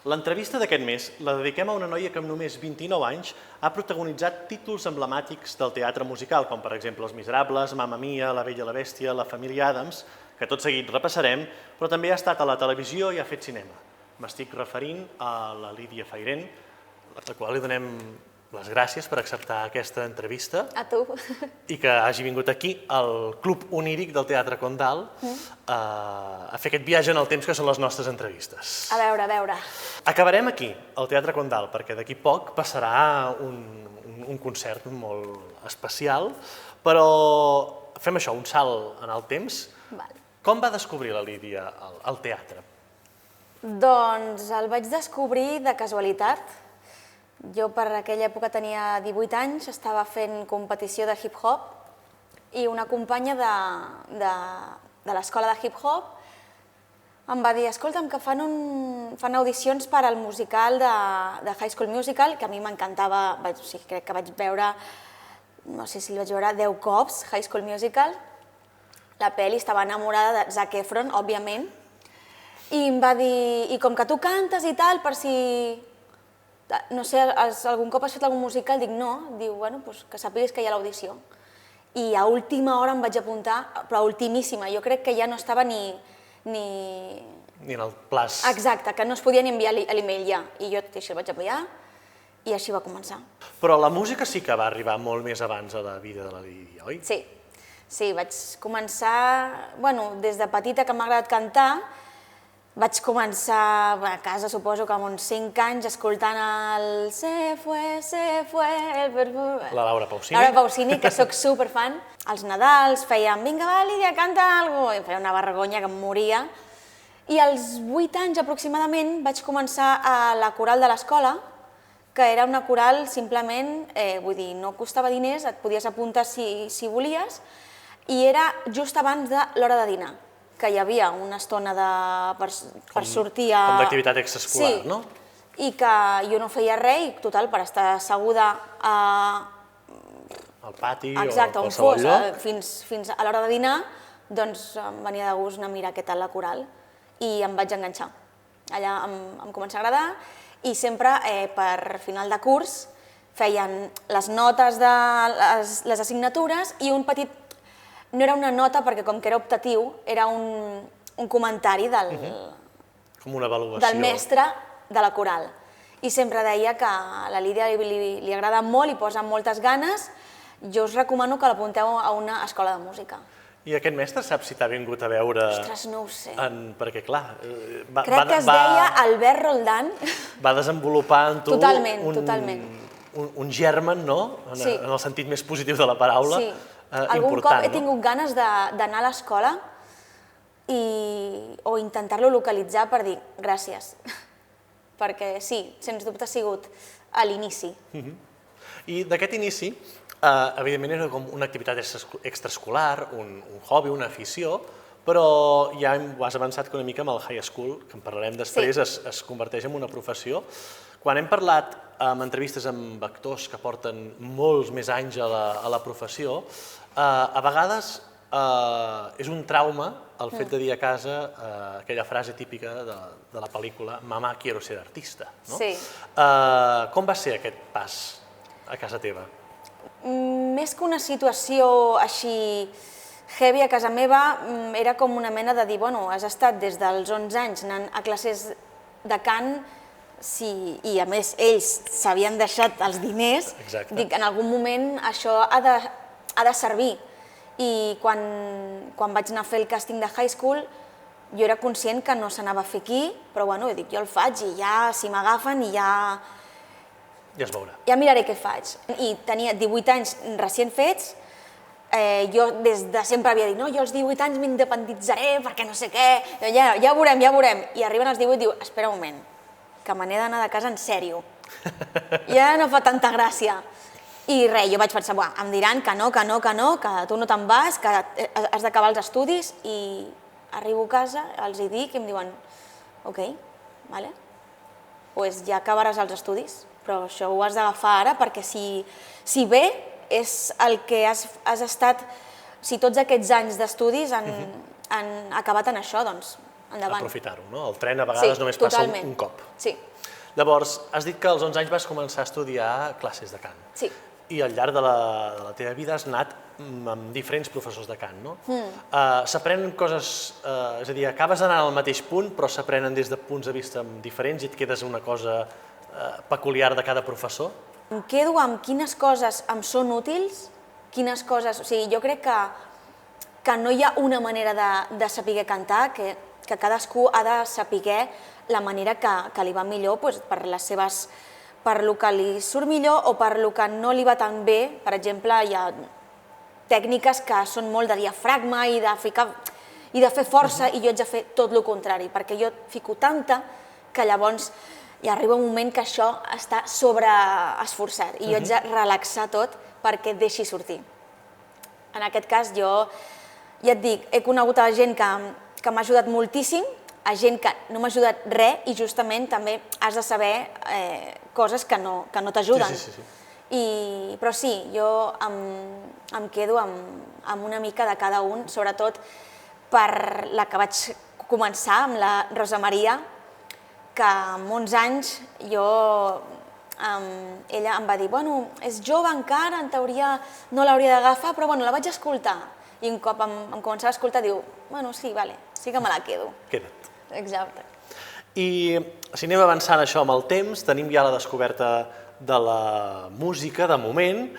L'entrevista d'aquest mes la dediquem a una noia que amb només 29 anys ha protagonitzat títols emblemàtics del teatre musical, com per exemple Els Miserables, Mamma Mia, La Bella i la Bèstia, La família Addams, que tot seguit repassarem, però també ha estat a la televisió i ha fet cinema. M'estic referint a la Lídia Fairén, a la qual li donem les gràcies per acceptar aquesta entrevista. A tu. I que hagi vingut aquí, al Club Oníric del Teatre Condal, a fer aquest viatge en el temps que són les nostres entrevistes. A veure. Acabarem aquí, al Teatre Condal, perquè d'aquí poc passarà un concert molt especial, però fem això, un salt en el temps. Com va descobrir la Lídia el teatre? Doncs el vaig descobrir de casualitat. Jo per aquella època tenia 18 anys, estava fent competició de hip-hop i una companya de l'escola de hip-hop em va dir, escolta'm, que fan audicions per al musical de High School Musical, que a mi m'encantava, crec que vaig veure, no sé si el vaig veure 10 cops, High School Musical. La pel·li, estava enamorada de Zac Efron, òbviament, i em va dir, i com que tu cantes i tal, per si... no sé, algun cop has fet algun musical? Dic, no. Diu, bueno, que sàpigues que hi ha l'audició. I a última hora em vaig apuntar, però a ultimíssima. Jo crec que ja no estava ni... Ni en el plaç. Exacte, que no es podia ni enviar l'email ja. I jo així el vaig enviar i així va començar. Però la música sí que va arribar molt més abans a la vida de la Lídia, oi? Sí, vaig començar... Bueno, des de petita que m'ha agradat cantar, vaig començar a casa, suposo que amb uns 5 anys, escoltant el Se fue, el perfume... La Laura Pausini. Laura Pausini, que sóc superfan. Als Nadals fèiem, vinga, va, Lídia, canta alguna cosa. Em feia una vergonya que em moria. I als 8 anys aproximadament vaig començar a la coral de l'escola, que era una coral simplement, vull dir, no costava diners, et podies apuntar si volies, i era just abans de l'hora de dinar, que hi havia una estona per sortir a... Com d'activitat extraescolar, no? I que jo no feia res, i total, per estar asseguda al pati o exacte, a qualsevol lloc. Fins a l'hora de dinar, doncs em venia de gust anar a mirar què tal la coral i em vaig enganxar. Allà em comença a agradar i sempre per final de curs feien les notes de les assignatures i un petit... No era una nota perquè com que era optatiu, era un comentari Com una avaluació. Del mestre de la coral. I sempre deia que a la Lídia li agrada molt i posa moltes ganes. Jo us recomano que l'apunteu a una escola de música. I aquest mestre saps si t'ha vingut a veure... Ostres, no ho sé. Perquè, clar... Crec que es deia Albert Roldán. Va desenvolupar en tu... Totalment. Un germen, no? En el sentit més positiu de la paraula. Sí. Algun cop he tingut ganes d'anar a l'escola o intentar-lo localitzar per dir gràcies. Perquè sí, sens dubte ha sigut a l'inici. I d'aquest inici, evidentment era com una activitat extraescolar, un hobby, una afició, però ja ho has avançat una mica amb el high school, que en parlarem després, es converteix en una professió. Quan hem parlat en entrevistes amb actors que porten molts més anys a la professió, a vegades és un trauma el fet de dir a casa aquella frase típica de la pel·lícula «Mamá, quiero ser artista». Sí. Com va ser aquest pas a casa teva? Més que una situació així heavy a casa meva, era com una mena de dir, bueno, has estat des dels 11 anys anant a classes de cant, i a més ells s'havien deixat els diners, dic, en algun moment això ha de servir. I quan vaig anar a fer el càsting de high school, jo era conscient que no s'anava a fer aquí, però bueno, dic, jo el faig i ja, si m'agafen i ja... Ja es veurà. Ja miraré què faig. I tenia 18 anys recient fets, jo des de sempre havia dit, no, jo als 18 anys m'independitzaré perquè no sé què, ja veurem. I arriben als 18 i diu, espera un moment, que me n'he d'anar de casa en sèrio. Ja no fa tanta gràcia. I res, jo vaig pensar, em diran que no, que tu no te'n vas, que has d'acabar els estudis, i arribo a casa, els hi dic i em diuen, ok, vale, doncs ja acabaràs els estudis, però això ho has d'agafar ara perquè si bé és el que has estat, si tots aquests anys d'estudis han acabat en això, doncs endavant. Aprofitar-ho, no? El tren a vegades només passa un cop. Sí. Llavors, has dit que als 11 anys vas començar a estudiar classes de cant. Sí. I al llarg de la teva vida has anat amb diferents professors de cant, no? S'aprenen coses, és a dir, acabes anant al mateix punt, però s'aprenen des de punts de vista diferents i et quedes una cosa peculiar de cada professor? Em quedo amb quines coses em són útils, quines coses... O sigui, jo crec que no hi ha una manera de saber cantar, que cadascú ha de saber la manera que li va millor per les seves... per lo que li surt millor o per lo que no li va tan bé. Per exemple, hi ha tècniques que són molt de diafragma i de fer força, i jo haig de fer tot el contrari, perquè jo fico tanta que llavors hi arriba un moment que això està sobreesforçat i jo haig de relaxar tot perquè et deixi sortir. En aquest cas, jo ja et dic, he conegut a gent que m'ha ajudat moltíssim, a gent que no m'ha ajudat res, i justament també has de saber coses que no t'ajuden. Però sí, jo em quedo amb una mica de cada un, sobretot per la que vaig començar, amb la Rosa Maria, que amb 11 anys ella em va dir, bueno, és jove encara, en teoria no l'hauria d'agafar, però bueno, la vaig escoltar. I un cop em començava a escoltar, diu, bueno, sí, vale, sí que me la quedo. Queda't. Exacte. I si anem avançant això amb el temps, tenim ja la descoberta de la música, de moment,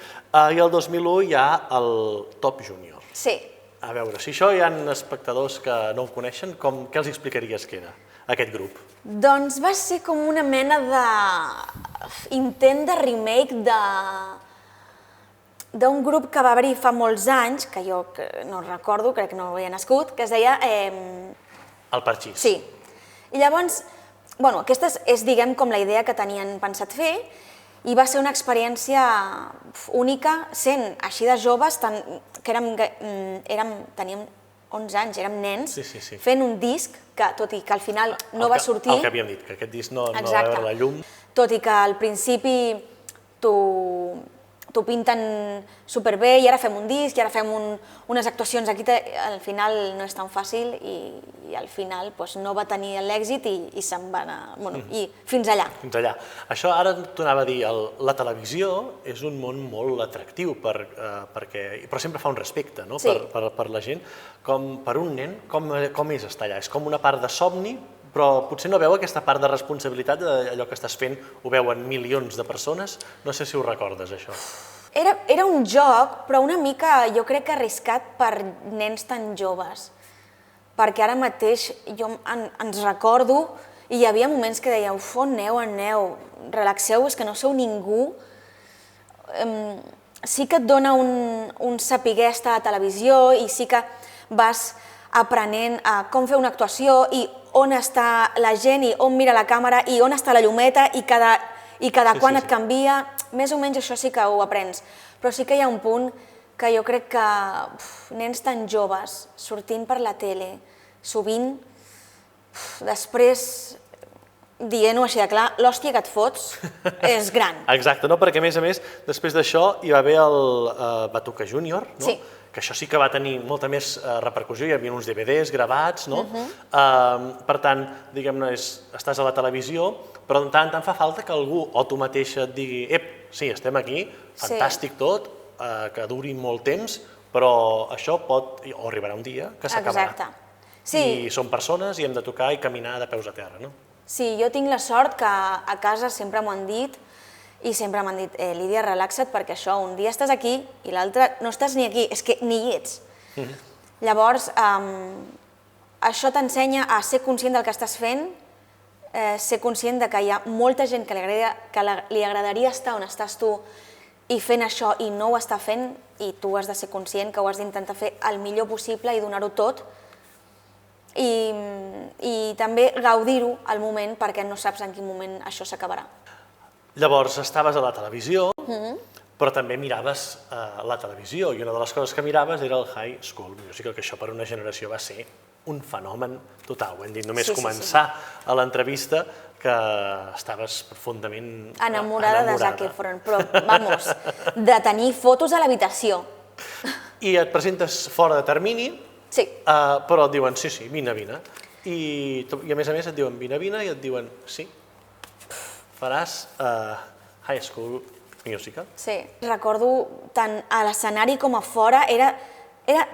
i el 2001 hi ha el Top Junior. Sí. A veure, si això hi ha espectadors que no ho coneixen, què els explicaries que era aquest grup? Doncs va ser com una mena d'intent de remake d'un grup que va haver-hi fa molts anys, que jo no recordo, crec que no havia nascut, que es deia... El Parxís. Sí. I llavors, bueno, aquesta és, diguem, com la idea que tenien pensat fer, i va ser una experiència única, sent així de joves, que teníem 11 anys, érem nens, fent un disc que, tot i que al final no va sortir... El que havíem dit, que aquest disc no va veure la llum. Tot i que al principi t'ho pinten superbé, i ara fem un disc, i ara fem unes actuacions aquí, al final no és tan fàcil, i al final no va tenir l'èxit i se'n va anar, bueno, i fins allà. Fins allà. Això ara t'ho anava a dir, la televisió és un món molt atractiu, però sempre fa un respecte per la gent. Per un nen, com és estar allà? És com una part de somni, però potser no veu aquesta part de responsabilitat d'allò que estàs fent, ho veuen milions de persones. No sé si ho recordes, això. Era un joc, però una mica, jo crec que arriscat per nens tan joves. Perquè ara mateix jo ens recordo, i hi havia moments que deia, uf, on aneu, relaxeu, és que no sou ningú. Sí que et dona un saber estar a televisió, i sí que vas aprenent com fer una actuació, i on està la gent, i on mira la càmera, i on està la llumeta, i cada quan et canvia. Més o menys això sí que ho aprens. Però sí que hi ha un punt que jo crec que nens tan joves, sortint per la tele, sovint, després, dient-ho així de clar, l'hòstia que et fots és gran. Exacte, perquè a més, després d'això hi va haver el Batuca Júnior, que això sí que va tenir molta més repercussió, hi havia uns DVDs gravats, no? Per tant, diguem-ne, estàs a la televisió, però de tant en tant fa falta que algú o tu mateixa et digui sí, estem aquí, fantàstic tot, que duri molt temps, però això pot, o arribarà un dia, que s'acabarà. Exacte. I som persones i hem de tocar i caminar de peus a terra, no? Sí, jo tinc la sort que a casa sempre m'ho han dit, i sempre m'han dit, Lídia, relaxa't, perquè això, un dia estàs aquí i l'altre no estàs ni aquí, és que ni hi ets. Llavors, això t'ensenya a ser conscient del que estàs fent, ser conscient que hi ha molta gent que li agradaria estar on estàs tu i fent això i no ho està fent, i tu has de ser conscient que ho has d'intentar fer el millor possible i donar-ho tot, i també gaudir-ho al moment, perquè no saps en quin moment això s'acabarà. Llavors, estaves a la televisió, però també miraves la televisió, i una de les coses que miraves era el High School Musical, que això per una generació va ser un fenomen total. Ho hem dit només començar a l'entrevista, que estaves profundament enamorada de Zac Efron, però, vamos, de tenir fotos a l'habitació. I et presentes fora de termini, però et diuen, sí, vine. I a més et diuen vine i et diuen sí, faràs High School Musical. Sí, recordo tant a l'escenari com a fora, era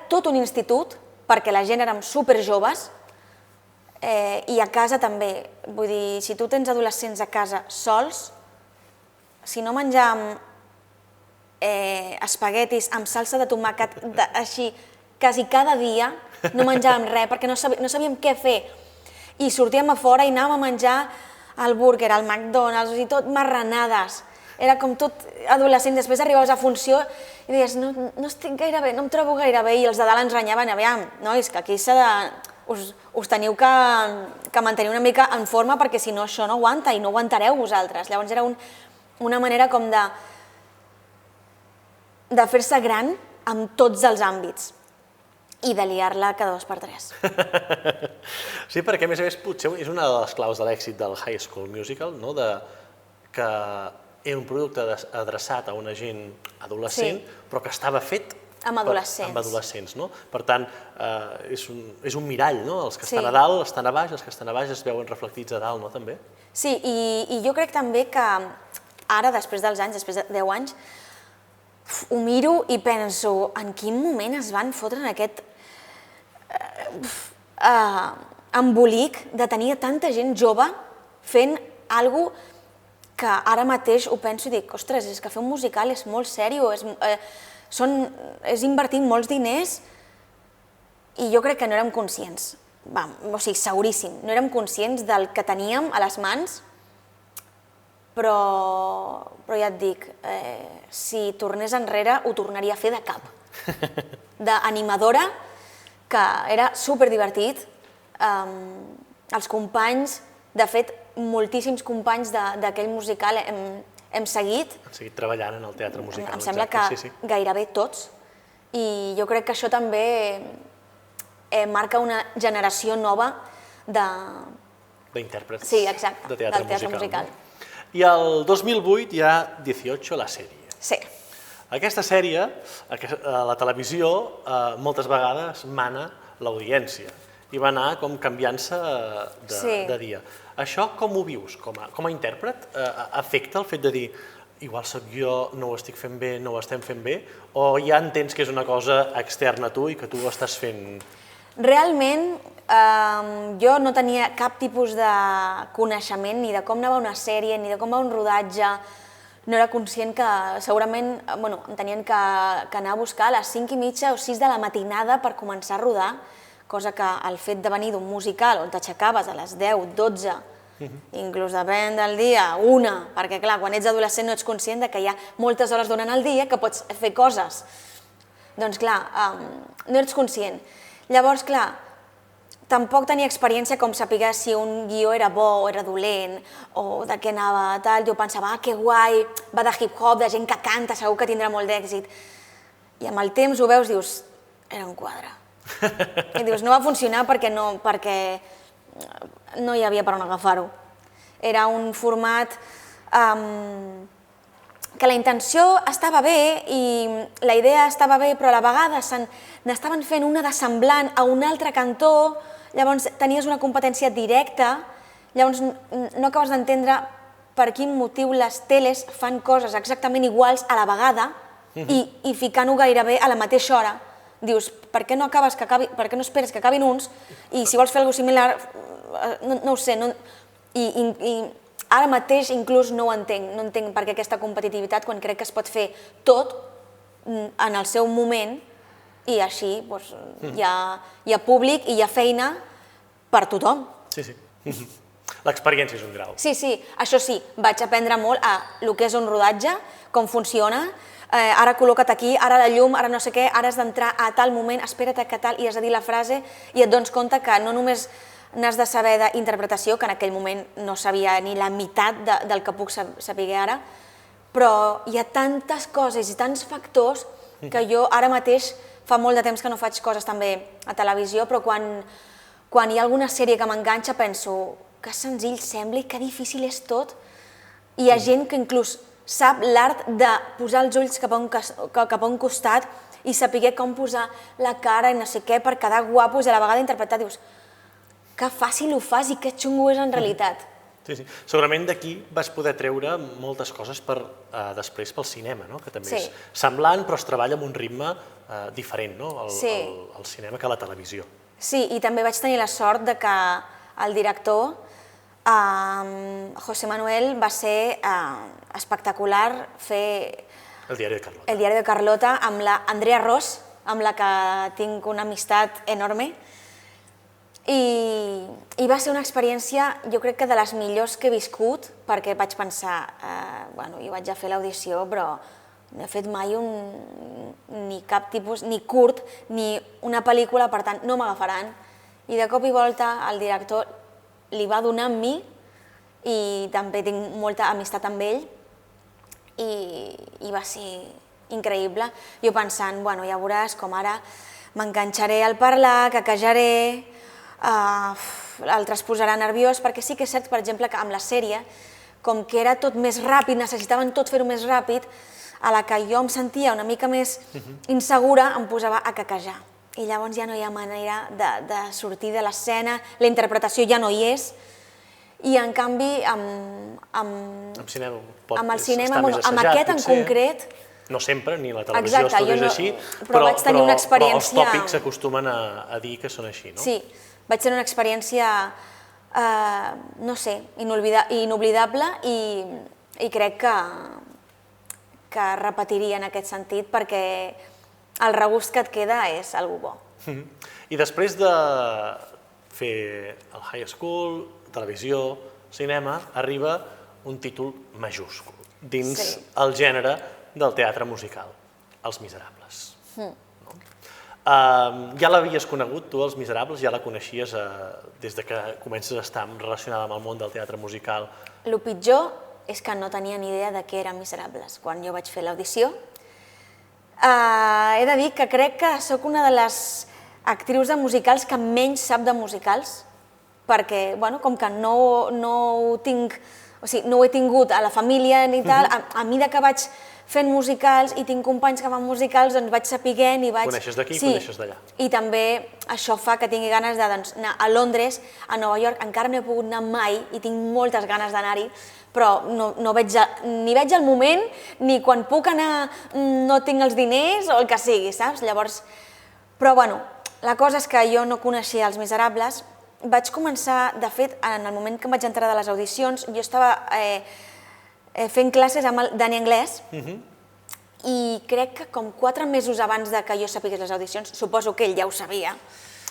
tot un institut, perquè la gent érem superjoves, i a casa també. Vull dir, si tu tens adolescents a casa sols, si no menjàvem espaguetis amb salsa de tomàquet així quasi cada dia, no menjàvem res perquè no sabíem què fer. I sortíem a fora i anàvem a menjar al Burger, al McDonald's, i tot marranades. Era com tot adolescent. Després arribaves a funció i deies, no estic gaire bé, no em trobo gaire bé, i els de dalt ens renyaven, aviam, nois, que aquí us teniu que mantenir una mica en forma perquè si no això no aguanta i no aguantareu vosaltres. Llavors era una manera com de fer-se gran en tots els àmbits i de liar-la cada 2 per 3. Sí, perquè a més potser és una de les claus de l'èxit del High School Musical, que era un producte adreçat a una gent adolescent, però que estava fet amb adolescents. Per tant, és un mirall, els que estan a dalt estan a baix, els que estan a baix es veuen reflectits a dalt, també? Sí, i jo crec també que ara, després dels anys, després de 10 anys, ho miro i penso en quin moment es van fotre en aquest embolic de tenir tanta gent jove fent alguna cosa que ara mateix ho penso i dic, ostres, és que fer un musical és molt sèrio, és invertir molts diners i jo crec que no érem conscients, o sigui, seguríssim, no érem conscients del que teníem a les mans, però ja et dic, si tornés enrere ho tornaria a fer de cap, d'animadora, que era superdivertit, els companys, de fet, moltíssims companys d'aquell musical hem seguit. Han seguit treballant en el teatre musical. Em sembla que gairebé tots. I jo crec que això també marca una generació nova d'intèrprets de teatre musical. I el 2008 hi ha 18, la sèrie. Sí. Aquesta sèrie, a la televisió, moltes vegades mana l'audiència i va anar com canviant-se de dia. Això com ho vius com a intèrpret? Afecta el fet de dir igual soc jo, no ho estic fent bé, no ho estem fent bé, o ja entens que és una cosa externa a tu i que tu ho estàs fent? Realment, jo no tenia cap tipus de coneixement ni de com anava una sèrie, ni de com va un rodatge. No era conscient que segurament em tenien que anar a buscar a les 5:30 o 6 de la matinada per començar a rodar, cosa que el fet de venir d'un musical on t'aixecaves a les 10, 12, inclús depèn del dia, 1, perquè clar, quan ets adolescent no ets conscient que hi ha moltes hores durant el dia que pots fer coses. Doncs clar, no ets conscient. Llavors, clar, tampoc tenia experiència com saber si un guió era bo o era dolent o de què anava, tal. Jo pensava, que guai, va de hip-hop, de gent que canta, segur que tindrà molt d'èxit. I amb el temps ho veus, dius, era un quadre. I dius, no va funcionar perquè no hi havia per on agafar-ho. Era un format que la intenció estava bé i la idea estava bé, però a la vegada n'estaven fent una de semblant a un altre cantó, llavors tenies una competència directa, llavors no acabes d'entendre per quin motiu les teles fan coses exactament iguals a la vegada i ficant-ho gairebé a la mateixa hora. Dius, per què no esperes que acabin uns i si vols fer alguna cosa similar, no ho sé, i ara mateix inclús no ho entenc, no entenc per què aquesta competitivitat quan crec que es pot fer tot en el seu moment i així hi ha públic i hi ha feina per tothom. Sí. L'experiència és un grau. Sí, això sí, vaig aprendre molt a el que és un rodatge, com funciona, ara col·loca't aquí, ara la llum, ara no sé què, ara has d'entrar a tal moment, espera't que tal, i has de dir la frase i et dones compte que no només n'has de saber d'interpretació, que en aquell moment no sabia ni la meitat del que puc saber ara, però hi ha tantes coses i tants factors que jo ara mateix fa molt de temps que no faig coses també a televisió, però quan hi ha alguna sèrie que m'enganxa penso que senzill sembla i que difícil és tot. Hi ha gent que inclús sap l'art de posar els ulls cap a un costat i saber com posar la cara i no sé què per quedar guapos i a la vegada interpretar. Dius, que fàcil ho fas i que xungo és en realitat. Sí, sí. Segurament d'aquí vas poder treure moltes coses per després pel cinema, no? Que també és semblant, però es treballa amb un ritme diferent, no? El cinema que la televisió. Sí, i també vaig tenir la sort de que el director, José Manuel, va ser espectacular fer El diari de Carlota. El diari de Carlota amb la Andrea Ros, amb la que tinc una amistat enorme. I va ser una experiència, jo crec que de les millors que he viscut, perquè vaig pensar, bueno, jo vaig a fer l'audició, però no he fet mai ni cap tipus, ni curt, ni una pel·lícula, per tant, no m'agafaran. I de cop i volta el director li va donar amb mi, i també tinc molta amistat amb ell, i va ser increïble. Jo pensant, bueno, ja veuràs com ara m'enganxaré al parlar, caquejaré, l'altre es posarà nerviós, perquè sí que és cert, per exemple, que amb la sèrie, com que era tot més ràpid, necessitaven tot fer-ho més ràpid, a la que jo em sentia una mica més insegura, em posava a caquejar. I llavors ja no hi ha manera de sortir de l'escena, la interpretació ja no hi és, i en canvi amb el cinema, amb aquest en concret... No sempre, ni la televisió es produeix així, però els tòpics s'acostumen a dir que són així, no? Sí, vaig tenir una experiència, no sé, inoblidable, i crec que repetiria en aquest sentit, perquè el regust que et queda és algo bo. I després de fer el high school, televisió, cinema, arriba un títol majúscul dins el gènere del teatre musical, Els Miserables. Ja l'havies conegut, tu, Els Miserables? Ja la coneixies des que comences a estar relacionada amb el món del teatre musical? El pitjor és que no tenia ni idea de què eren Miserables quan jo vaig fer l'audició. He de dir que crec que sóc una de les actrius de musicals que menys sap de musicals, perquè, bueno, com que no ho tinc, o sigui, no ho he tingut a la família ni tal, a mesura que vaig fent musicals i tinc companys que fan musicals, doncs vaig sapiguent i vaig... Coneixes d'aquí i coneixes d'allà. I també això fa que tingui ganes d'anar a Londres, a Nova York, encara no he pogut anar mai i tinc moltes ganes d'anar-hi, però ni veig el moment, ni quan puc anar no tinc els diners o el que sigui, saps? Llavors, però bueno, la cosa és que jo no coneixia Els Miserables, vaig començar, de fet, en el moment que em vaig entrar de les audicions, jo estava fent classes amb el Dani Anglès, i crec que com 4 mesos abans que jo sapigués les audicions, suposo que ell ja ho sabia.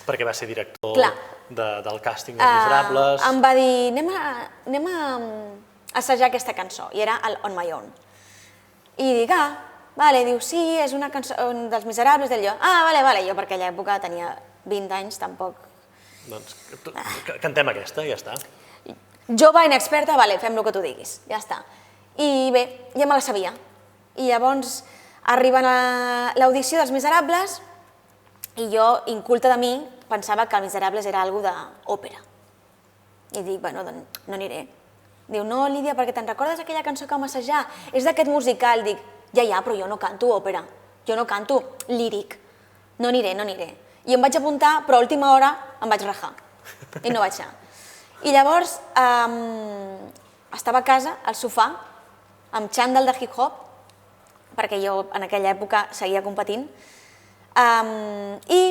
Perquè va ser director del càsting dels Miserables. Em va dir, anem a assajar aquesta cançó, i era el On My Own. I dic, vale, diu, sí, és una cançó dels Miserables, del jo, vale, jo per aquella època tenia 20 anys, tampoc. Doncs cantem aquesta, ja està. Jove, inexperta, vale, fem el que tu diguis, ja està. I bé, ja me la sabia. I llavors arriba l'audició dels Miserables i jo, inculta de mi, pensava que els Miserables era alguna d'òpera. I dic, bueno, doncs no aniré. Diu, no, Lídia, perquè te'n recordes aquella cançó que vam assajar? És d'aquest musical. Dic, ja, però jo no canto òpera. Jo no canto líric. No aniré. I em vaig apuntar, però a última hora em vaig rajar. I no vaig anar. I llavors estava a casa, al sofà, amb xandall de hip-hop, perquè jo en aquella època seguia competint, i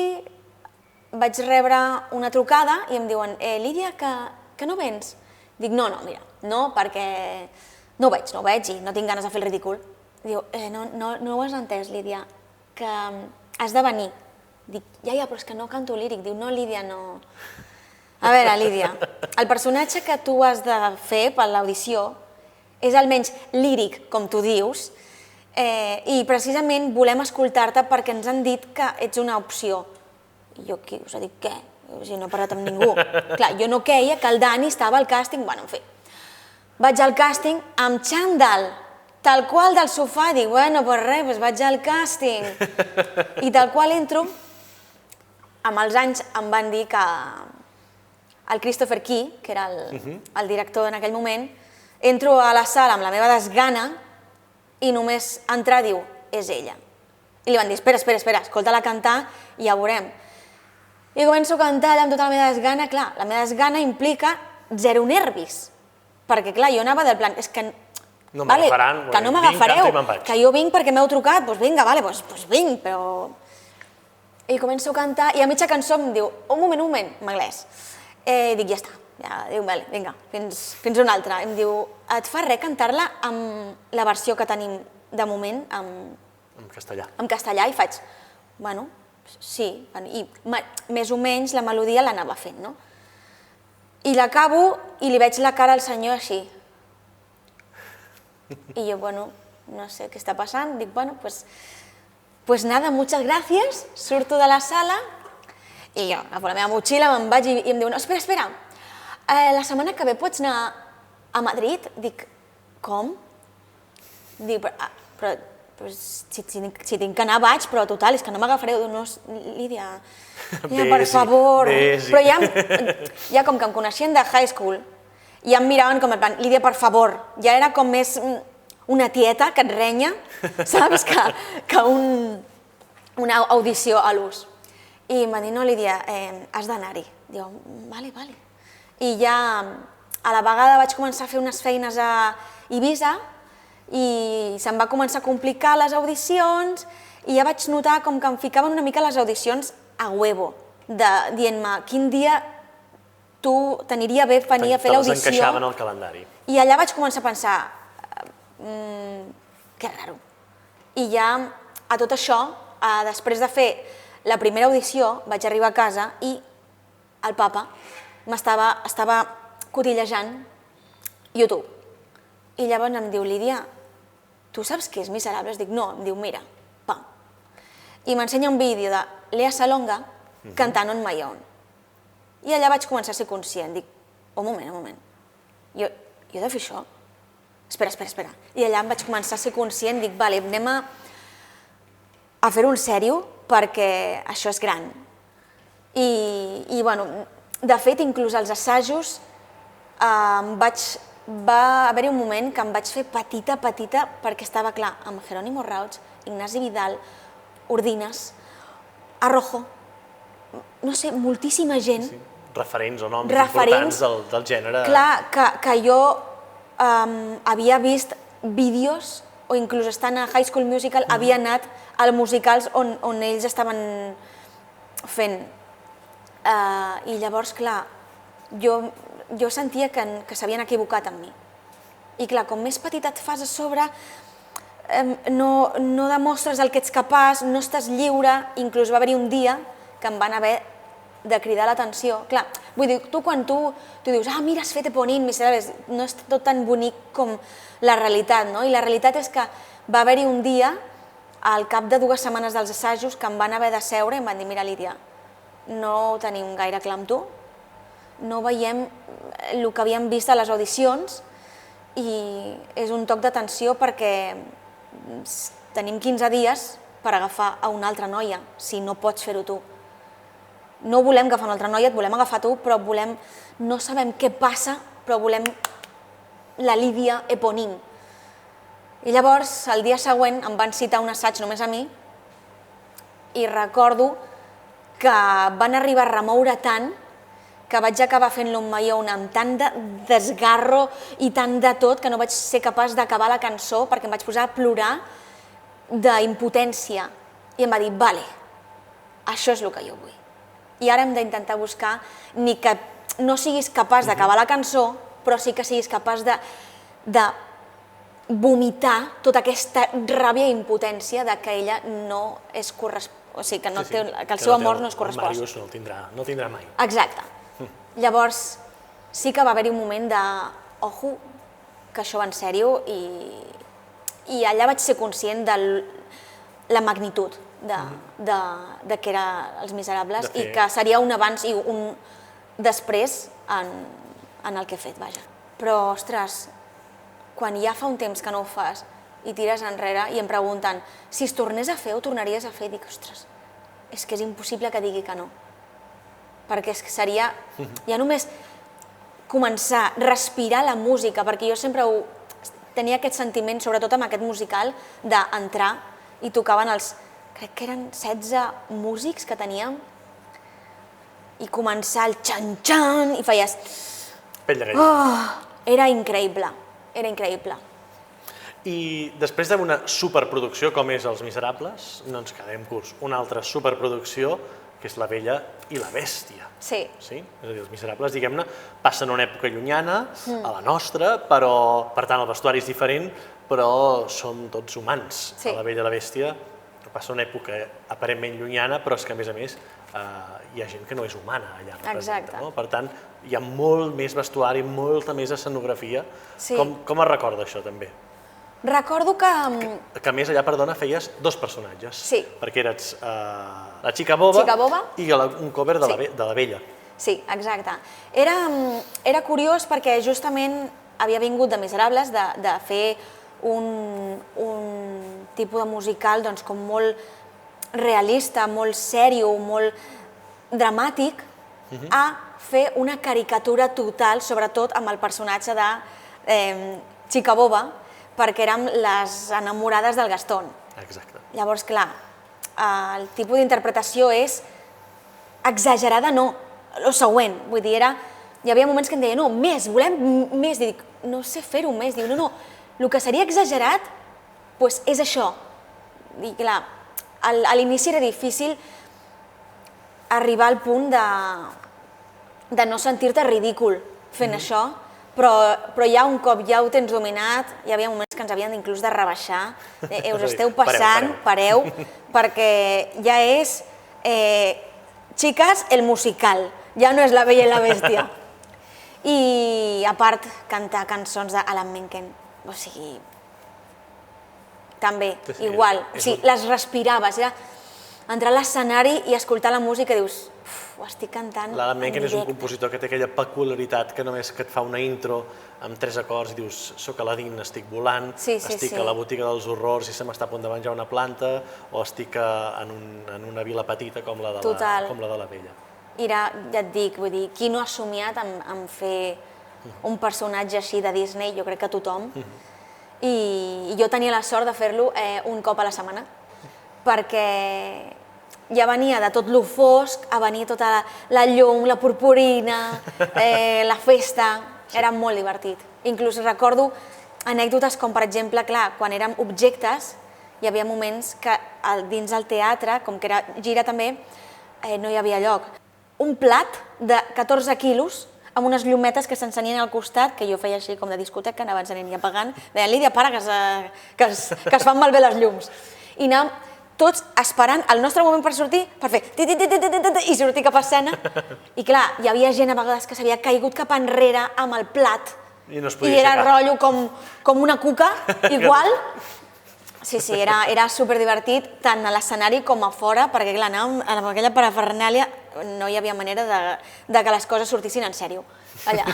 vaig rebre una trucada i em diuen, Lídia, que no vens? Dic, no, mira, no, perquè no ho veig i no tinc ganes de fer el ridícul. Diu, no ho has entès, Lídia, que has de venir. Dic, ja, però és que no canto líric. Diu, no, Lídia, no... A veure, Lídia, el personatge que tu has de fer per l'audició és almenys líric, com tu dius, i precisament volem escoltar-te perquè ens han dit que ets una opció. I jo, qui us ha dit què? Si no he parlat amb ningú. Clar, jo no queia que el Dani estava al càsting, bueno, en fi. Vaig al càsting amb xandall, tal qual del sofà, dic, bueno, pues res, vaig al càsting. I tal qual entro, amb els anys em van dir que el Christopher Key, que era el director en aquell moment, entro a la sala amb la meva desgana i només entrar diu, és ella. I li van dir, espera, escolta-la cantar i ja veurem. I començo a cantar allà amb tota la meva desgana. Clar, la meva desgana implica zero nervis. Perquè, clar, jo anava del plan, és que... No m'agafaran, que no m'agafareu, que jo vinc perquè m'heu trucat, doncs vinga, doncs vinc, però... I començo a cantar, i a mitja cançó em diu, un moment, en anglès. Dic, ja està, ja, diu, vale, vinga, fins una altra. Em diu, et fa res cantar-la amb la versió que tenim de moment, En castellà. en castellà, i faig, bueno, sí, i més o menys la melodia l'anava fent, no? I l'acabo i li veig la cara al senyor així. I jo, bueno, no sé què està passant, dic, bueno, pues nada, muchas gracias, surto de la sala i jo agafo la meva motxilla, me'n vaig i em diu, no, espera, la setmana que ve pots anar a Madrid? Dic, com? Dic, però si tinc que anar vaig, però total, és que no m'agafareu. No, Lídia, per favor. Però ja com que em coneixien de high school, ja em miraven com en plan, Lídia, per favor. Ja era com més una tieta que et renya, saps? Que una audició a l'ús. I em va dir, no, Lídia, has d'anar-hi. Diu, vale. I ja a la vegada vaig començar a fer unes feines a Eivissa i se'm va començar a complicar les audicions i ja vaig notar com que em ficaven una mica les audicions a huevo, dient-me quin dia tu t'aniria bé venir a fer l'audició. Te les encaixaven al calendari. I allà vaig començar a pensar, que raro. I ja a tot això, després de fer la primera audició, vaig arribar a casa i el papa estava cotillejant YouTube. I llavors em diu, Lídia, tu saps què és Miserables? Dic, no. Em diu, mira, pam. I m'ensenya un vídeo de Lea Salonga cantant On My Own. I allà vaig començar a ser conscient. Dic, un moment. Jo he de fer això? Espera. I allà em vaig començar a ser conscient. Dic, vale, anem a fer-ho en sèrio perquè això és gran. I, bueno, de fet, inclús als assajos va haver-hi un moment que em vaig fer petita perquè estava clar amb Jerónimo Rauch, Ignasi Vidal, Ordines, Arrojo, no sé, moltíssima gent. Referents o noms importants del gènere. Clar, que jo havia vist vídeos o inclús estant a High School Musical havia anat als musicals on ells estaven fent. I llavors, clar, jo sentia que s'havien equivocat amb mi. I clar, com més petita et fas a sobre, no demostres el que ets capaç, no estàs lliure, inclús va haver-hi un dia que em van haver de cridar l'atenció. Clar, vull dir, quan tu dius, mira, has fet Eponine, Miserables, no és tot tan bonic com la realitat, no? I la realitat és que va haver-hi un dia, al cap de 2 setmanes dels assajos, que em van haver de seure i em van dir, mira, Lídia, no ho tenim gaire clar amb tu, no veiem el que havíem vist a les audicions i és un toc d'atenció perquè tenim 15 dies per agafar a una altra noia, si no pots fer-ho tu. No volem agafar una altra noia, et volem agafar tu, però no sabem què passa, però volem la Lídia Eponine. I llavors, el dia següent, em van citar un assaig només a mi i recordo que van arribar a remoure tant que vaig acabar fent l'On My Own amb tant de desgarro i tant de tot que no vaig ser capaç d'acabar la cançó perquè em vaig posar a plorar d'impotència. I em va dir, vale, això és el que jo vull. I ara hem d'intentar buscar ni que no siguis capaç d'acabar la cançó, però sí que siguis capaç de vomitar tota aquesta ràbia i impotència de que ella no és correspost, o sigui, que el seu amor no és correspost. Màrius no el tindrà mai. Exacte. Llavors, sí que va haver-hi un moment de, ojo, que això va en sèrio i allà vaig ser conscient de la magnitud de que era Els Miserables i que seria un abans i un després en el que he fet, vaja. Però, ostres, quan ja fa un temps que no ho fas i tires enrere i em pregunten si es tornés a fer, ho tornaries a fer? Dic, ostres, és que és impossible que digui que no. Perquè és que seria ja només començar a respirar la música, perquè jo sempre tenia aquest sentiment, sobretot amb aquest musical, d'entrar i tocaven crec que eren 16 músics que teníem, i començar el xan-xan i feies... Pell de gallina. Era increïble, era increïble. I després d'una superproducció com és Els Miserables, no ens quedem curts. Una altra superproducció, que és La Bella i la Bèstia. Sí. Sí? És a dir, Els Miserables, diguem-ne, passen una època llunyana a la nostra, però, per tant, el vestuari és diferent, però som tots humans. Sí. A La Bella i la Bèstia passa una època aparentment llunyana, però és que, a més, hi ha gent que no és humana allà. Exacte. No? Per tant, hi ha molt més vestuari, molta més escenografia. Sí. Com es recorda això, també? Recordo que... Que a més allà, perdona, feies dos personatges. Sí. Perquè eres la xica boba, i un cover de la Bella. Sí, exacte. Era curiós perquè justament havia vingut de Miserables, de fer un tipus de musical doncs, com molt realista, molt sèrio, molt dramàtic, a fer una caricatura total, sobretot amb el personatge de xica boba, perquè érem les enamorades del Gastón. Exacte. Llavors, clar, el tipus d'interpretació és exagerada, no, el següent. Vull dir, hi havia moments que em deia, no, més, volem més. I dic, no sé fer-ho més. Diu, no, el que seria exagerat, doncs és això. I clar, a l'inici era difícil arribar al punt de no sentir-te ridícul fent això, però ja un cop ja ho tens dominat, hi havia moments que ens havien inclús de rebaixar, us esteu passant, pareu, perquè ja és Xiques, el musical, ja no és La Bella i la Bèstia. I a part, cantar cançons d'Alan Menken, o sigui, també, igual, o sigui, les respiraves, era entrar a l'escenari i escoltar la música i dius, ho estic cantant. L'Alan Menken és un compositor que té aquella peculiaritat que només que et fa una intro amb 3 acords i dius, soc Aladdin, estic volant, estic a la botiga dels horrors i se m'està a punt de menjar una planta, o estic en una vila petita com la de la Bella. Ja et dic, vull dir, qui no ha somiat en fer un personatge així de Disney? Jo crec que tothom. I jo tenia la sort de fer-lo un cop a la setmana, perquè ja venia de tot lo fosc a venir tota la llum, la purpurina, la festa, era molt divertit. Inclús recordo anècdotes com, per exemple, clar, quan érem objectes, hi havia moments que dins el teatre, com que era gira també, no hi havia lloc. Un plat de 14 quilos amb unes llumetes que s'encenien al costat, que jo feia així com de discoteca, anava encenent i apagant, deien, Lídia, para, que es fan malbé les llums. I anàvem tots esperant el nostre moment per sortir, per fer i sortir cap a escena. I clar, hi havia gent a vegades que s'havia caigut cap enrere amb el plat i era rotllo com una cuca, igual. Sí, era superdivertit tant a l'escenari com a fora, perquè clar, anàvem amb aquella parafernàlia, no hi havia manera de que les coses sortissin en sèrio, allà.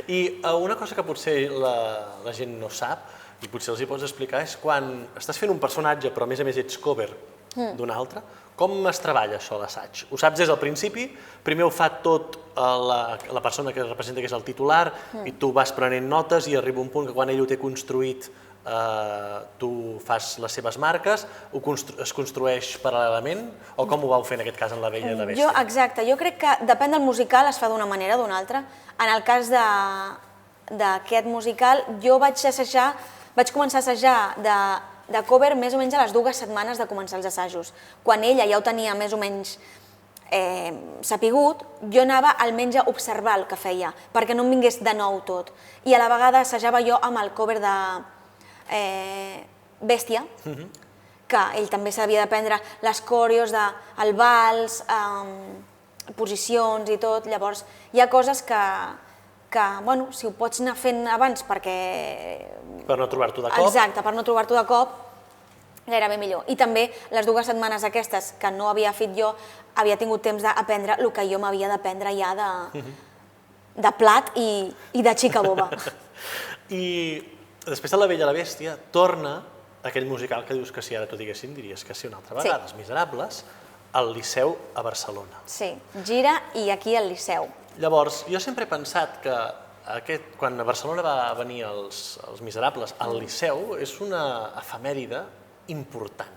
I una cosa que potser la gent no sap, i potser els hi pots explicar, és quan estàs fent un personatge, però a més ets cover d'un altre, com es treballa això a l'assaig? Ho saps des del principi? Primer ho fa tot la persona que representa, que és el titular, i tu vas prenent notes i arriba un punt que quan ell ho té construït tu fas les seves marques, es construeix paral·lelament, o com ho vau fer en aquest cas en La Bella i la Bèstia? Exacte, jo crec que depèn del musical, es fa d'una manera o d'una altra. En el cas d'aquest musical, jo vaig començar a assajar de cover més o menys a les 2 setmanes de començar els assajos. Quan ella ja ho tenia més o menys sapigut, jo anava almenys a observar el que feia, perquè no em vingués de nou tot. I a la vegada assajava jo amb el cover de Bèstia, que ell també s'havia d'aprendre les coreos del vals, posicions i tot. Llavors, hi ha coses que, bueno, si ho pots anar fent abans perquè... Per no trobar-t'ho de cop. Exacte, per no trobar-t'ho de cop, gairebé millor. I també les 2 setmanes aquestes que no havia fet jo, havia tingut temps d'aprendre el que jo m'havia d'aprendre ja de plat i de xica boba. I després de La Bella i la Bèstia torna aquell musical que dius que si ara t'ho diguéssim diries que sí una altra vegada, Els Miserables, al Liceu a Barcelona. Sí, gira i aquí al Liceu. Llavors, jo sempre he pensat que quan a Barcelona va venir els Miserables al Liceu és una efemèride important,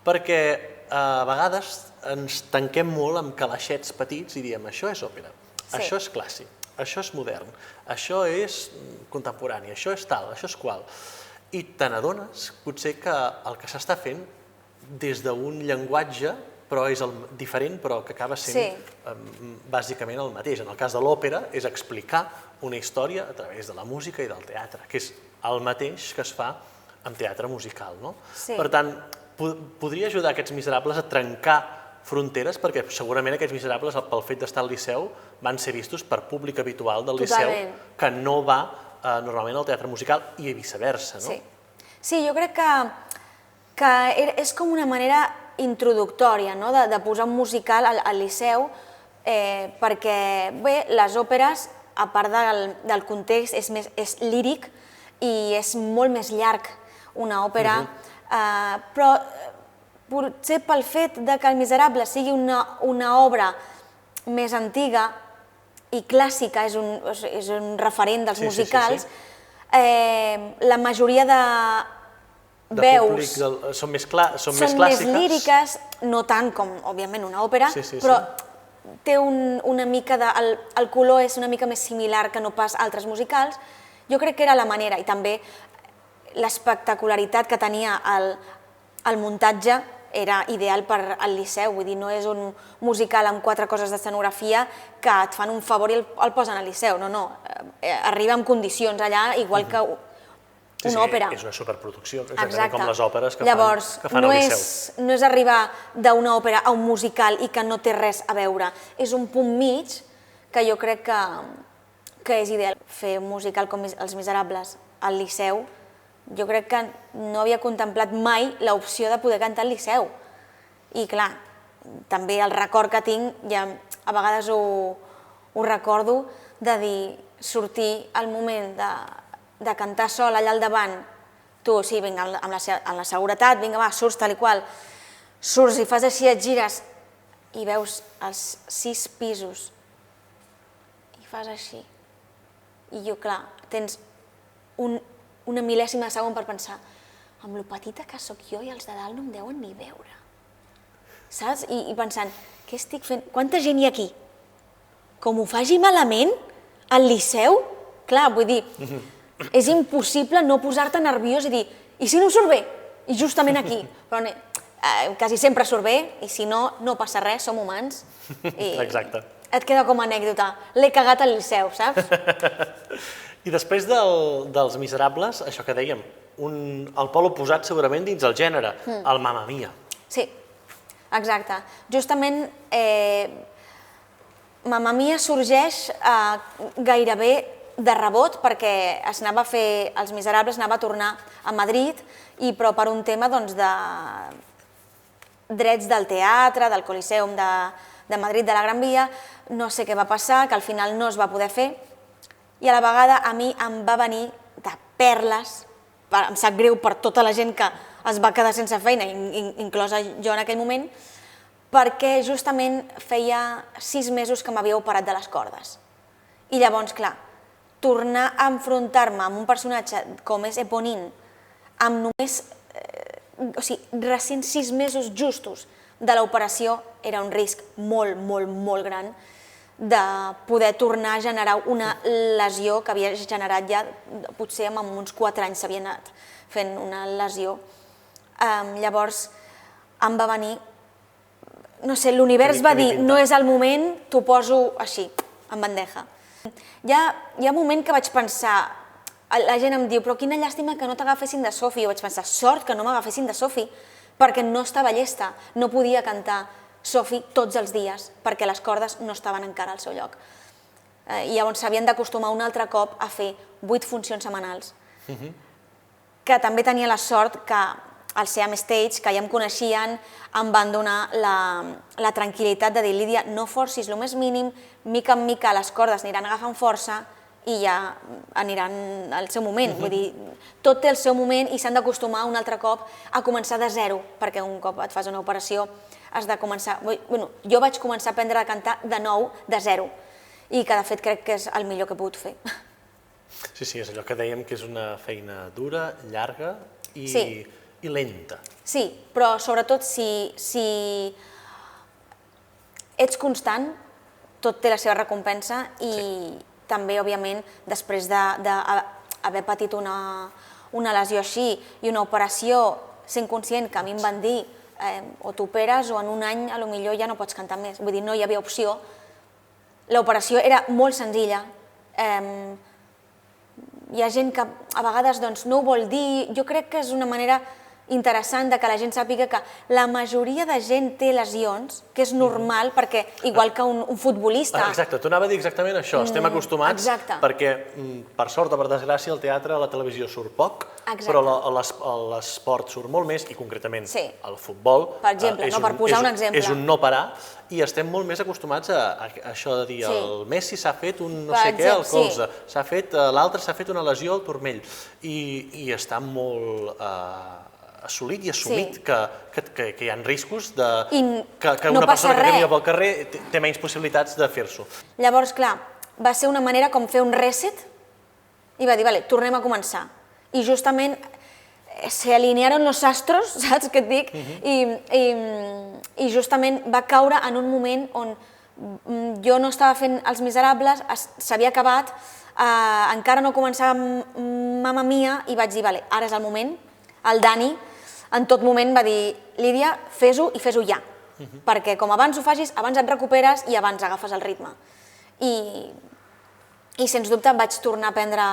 perquè a vegades ens tanquem molt amb calaixets petits i diem això és òpera, això és clàssic, això és modern, això és contemporani, això és tal, això és qual. I te n'adones potser que el que s'està fent des d'un llenguatge però és diferent, però que acaba sent bàsicament el mateix. En el cas de l'òpera és explicar una història a través de la música i del teatre, que és el mateix que es fa amb teatre musical. Per tant, podria ajudar aquests Miserables a trencar fronteres, perquè segurament aquests Miserables, pel fet d'estar al Liceu, van ser vistos per públic habitual del Liceu, que no va normalment al teatre musical i viceversa. Sí, jo crec que és com una manera introductòria de posar un musical al Liceu, perquè, bé, les òperes, a part del context, és líric i és molt més llarg una òpera, però potser pel fet que El Miserable sigui una obra més antiga i clàssica, és un referent dels musicals, la majoria de veus són més clàssiques, líriques, no tant com, òbviament, una òpera, però té una mica de... El color és una mica més similar que no pas altres musicals. Jo crec que era la manera, i també l'espectacularitat que tenia el muntatge era ideal per al Liceu, vull dir, no és un musical amb 4 coses d'escenografia que et fan un favor i el posen al Liceu, no, arriba en condicions allà, igual que una òpera. És una superproducció, exactament com les òperes que fan al Liceu. Llavors, no és arribar d'una òpera a un musical i que no té res a veure. És un punt mig que jo crec que és ideal. Fer un musical com Els Miserables al Liceu, jo crec que no havia contemplat mai l'opció de poder cantar al Liceu. I clar, també el record que tinc, ja a vegades ho recordo, de dir, sortir al moment de cantar sol allà al davant, tu, sí, vinga, amb la seguretat, vinga, va, surts tal i qual, surts i fas així, et gires i veus els 6 pisos i fas així. I jo, clar, tens una mil·lèsima de segon per pensar, amb lo petita que sóc jo i els de dalt no em deuen ni veure. Saps? I pensant, què estic fent? Quanta gent hi ha aquí? Com ho faci malament, al Liceu? Clar, vull dir, és impossible no posar-te nerviós i dir, i si no em surt bé? I justament aquí. Però quasi sempre surt bé, i si no, no passa res, som humans. Exacte. Et queda com a anècdota. L'he cagat al Liceu, saps? I després dels Miserables, això que dèiem, el pol oposat segurament dins el gènere, el Mamma Mia. Sí, exacte. Justament, Mamma Mia sorgeix gairebé de rebot perquè Els Miserables anava a tornar a Madrid, però per un tema de drets del teatre, del Coliseum de Madrid, de la Gran Via, no sé què va passar, que al final no es va poder fer, i a la vegada a mi em va venir de perles, em sap greu per tota la gent que es va quedar sense feina, inclosa jo en aquell moment, perquè justament feia 6 mesos que m'havia operat de les cordes. I llavors, clar, tornar a enfrontar-me amb un personatge com és Eponine, amb només recent 6 mesos justos de l'operació, era un risc molt, molt, molt gran de poder tornar a generar una lesió que havia generat ja, potser amb uns 4 anys s'havia anat fent una lesió. Llavors em va venir, no sé, l'univers va dir, no és el moment, t'ho poso així, en bandeja. Hi ha un moment que vaig pensar, la gent em diu, però quina llàstima que no t'agafessin de Sophie. Jo vaig pensar, sort que no m'agafessin de Sophie, perquè no estava llesta, no podia cantar Sophie tots els dies, perquè les cordes no estaven encara al seu lloc. I llavors s'havien d'acostumar un altre cop a fer 8 funcions setmanals, que també tenia la sort que al Seam Stage, que ja em coneixien, em van donar la tranquil·litat de dir, Lídia, no forcis el més mínim, mica en mica les cordes aniran agafant força i ja aniran al seu moment. Vull dir, tot té el seu moment i s'han d'acostumar un altre cop a començar de zero, perquè un cop et fas una operació has de començar... Jo vaig començar a aprendre a cantar de nou, de zero, i que de fet crec que és el millor que he pogut fer. Sí, és allò que dèiem que és una feina dura, llarga i i lenta. Sí, però sobretot si ets constant, tot té la seva recompensa i també, òbviament, després d'haver patit una lesió així i una operació, sent conscient que a mi em van dir o t'operes o en un any potser ja no pots cantar més. Vull dir, no hi havia opció. L'operació era molt senzilla. Hi ha gent que a vegades no ho vol dir. Jo crec que és una manera interessant que la gent sàpiga que la majoria de gent té lesions, que és normal, perquè igual que un futbolista... Exacte, t'ho anava a dir exactament això. Estem acostumats perquè, per sort o per desgràcia, al teatre, a la televisió surt poc, però l'esport surt molt més, i concretament el futbol... Per exemple, per posar un exemple. És un no parar, i estem molt més acostumats a això de dir el Messi s'ha fet un no sé què al colze, l'altre s'ha fet una lesió al turmell, i està molt assolit i assumit que hi ha riscos que una persona que camina pel carrer té menys possibilitats de fer-s'ho. Llavors, clar, va ser una manera com fer un reset i va dir, vale, tornem a començar. I justament se alinearon los astros, saps què et dic? I justament va caure en un moment on jo no estava fent Els Miserables, s'havia acabat, encara no començava Mamma Mia i vaig dir, vale, ara és el moment. El Dani en tot moment va dir, Lídia, fes-ho i fes-ho ja, perquè com abans ho facis, abans et recuperes i abans agafes el ritme. I sens dubte vaig tornar a aprendre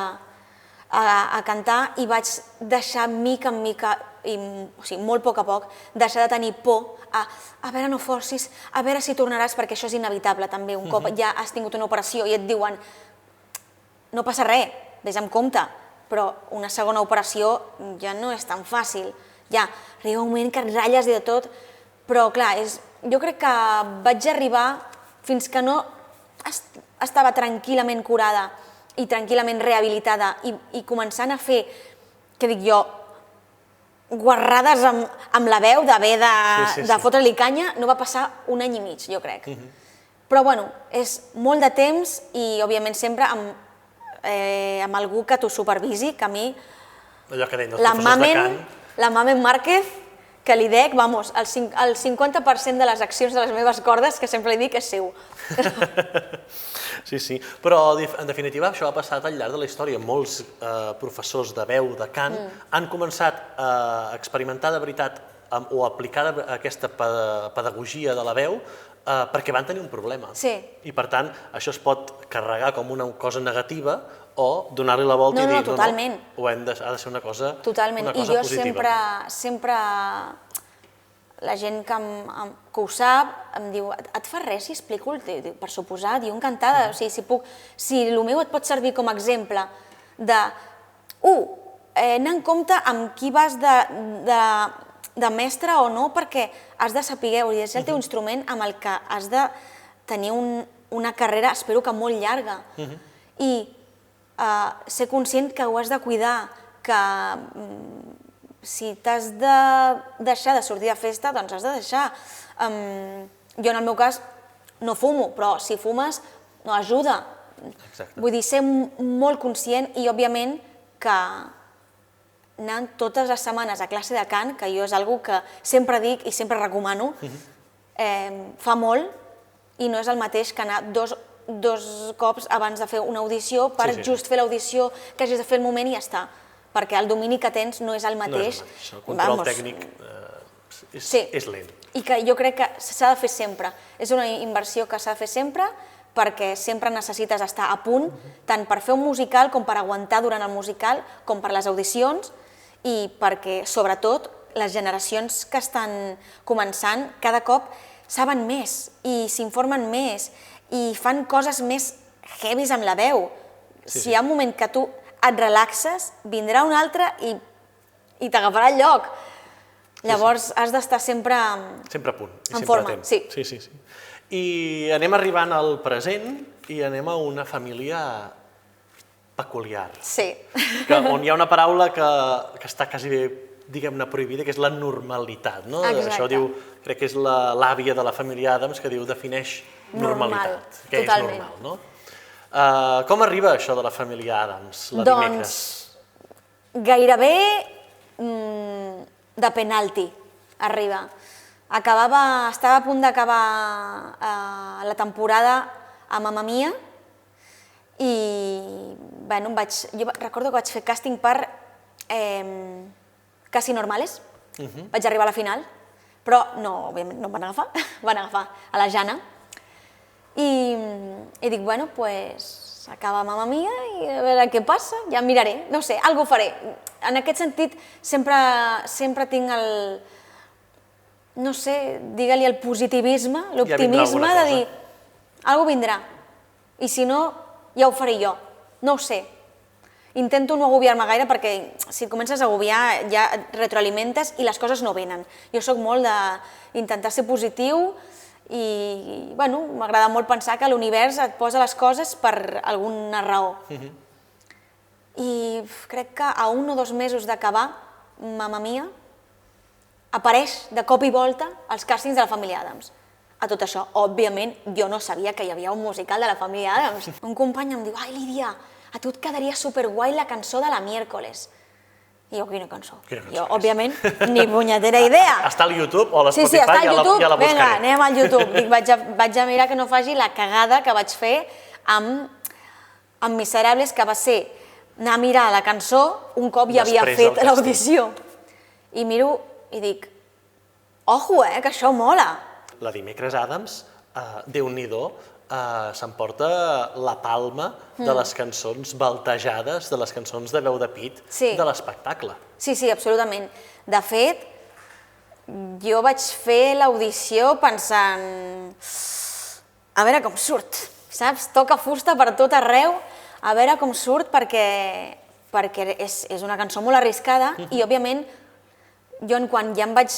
a cantar i vaig deixar mica en mica, o sigui, molt a poc, deixar de tenir por a veure, no forcis, a veure si tornaràs, perquè això és inevitable també. Un cop ja has tingut una operació i et diuen no passa res, vés amb compte, però una segona operació ja no és tan fàcil. Ja arriba un moment que et ratlles i de tot, però clar, jo crec que vaig arribar fins que no estava tranquil·lament curada i tranquil·lament rehabilitada i començant a fer, què dic jo, guarrades amb la veu, d'haver de fotre-li canya, no va passar un any i mig, jo crec. Però bueno, és molt de temps i òbviament sempre amb algú que t'ho supervisi, que a mi la Mamen Márquez, que li dec, vamos, el 50% de les accions de les meves cordes, que sempre li dic, és seu. Sí, però en definitiva això ha passat al llarg de la història. Molts professors de veu, de cant, han començat a experimentar de veritat o aplicar aquesta pedagogia de la veu perquè van tenir un problema. I per tant, això es pot carregar com una cosa negativa o donar-li la volta i dir, no, ha de ser una cosa positiva. Totalment, i jo sempre, la gent que ho sap em diu, et fa res si explico? Per suposat, i un encantada, si el meu et pot servir com a exemple de, anar en compte amb qui vas de mestre o no, perquè has de saber, és el teu instrument amb el que has de tenir una carrera, espero que molt llarga, i ser conscient que ho has de cuidar, que si t'has de deixar de sortir de festa, doncs has de deixar. Jo en el meu cas no fumo, però si fumes no ajuda. Vull dir, ser molt conscient i òbviament que anant totes les setmanes a classe de cant, que jo és una cosa que sempre dic i sempre recomano, fa molt i no és el mateix que anar dos cops abans de fer una audició per just fer l'audició que hagis de fer el moment i ja està, perquè el domini que tens no és el mateix. El control tècnic és lent. I que jo crec que s'ha de fer sempre. És una inversió que s'ha de fer sempre perquè sempre necessites estar a punt, tant per fer un musical com per aguantar durant el musical, com per les audicions i perquè, sobretot, les generacions que estan començant cada cop saben més i s'informen més i fan coses més heavies amb la veu. Si hi ha un moment que tu et relaxes, vindrà un altre i t'agafarà el lloc. Llavors has d'estar sempre a punt, en forma. Sí. I anem arribant al present i anem a una família peculiar. Sí. On hi ha una paraula que està quasi bé, diguem-ne, prohibida, que és la normalitat. Això diu, crec que és l'àvia de la família Addams, que diu, defineix normalitat. Què és normal, no? Com arriba això de la família Addams, la dimecres? Doncs gairebé de penalti, arriba. Estava a punt d'acabar la temporada a Mamma Mia i jo recordo que vaig fer càsting per Casi Normales, vaig arribar a la final, però òbviament no em van agafar, van agafar a la Jana i dic, bueno, doncs acaba Mamma Mia i a veure què passa, ja miraré, no sé, alguna cosa faré. En aquest sentit sempre tinc el, no sé, digue-li el positivisme, l'optimisme de dir, alguna vindrà, i si no, ja ho faré jo, no ho sé. Intento no agobiar-me gaire perquè si et comences a agobiar ja et retroalimentes i les coses no venen. Jo soc molt d'intentar ser positiu i m'agrada molt pensar que l'univers et posa les coses per alguna raó. I crec que a 1 o 2 mesos d'acabar Mamma Mia apareix de cop i volta als càstings de la família Addams. A tot això, òbviament, jo no sabia que hi havia un musical de la família Addams. Un company em diu, ai Lídia, a tu et quedaria superguai la cançó de la Miércoles. I jo, quina cançó? Jo, òbviament, ni punyetera idea. Està al YouTube o a l'Spotify? Sí, està al YouTube. Ja la buscaré. Vinga, anem al YouTube. Dic, vaig a mirar que no faci la cagada que vaig fer amb Miserables, que va ser anar a mirar la cançó un cop ja havia fet l'audició. I miro i dic, ojo, que això mola. La Dimecres Addams, Déu-n'hi-do, s'emporta la palma de les cançons baltejades, de les cançons de veu de pit de l'espectacle. Sí, absolutament. De fet, jo vaig fer l'audició pensant, a veure com surt, saps? Toca fusta per tot arreu, a veure com surt perquè és una cançó molt arriscada i, òbviament, jo quan ja vaig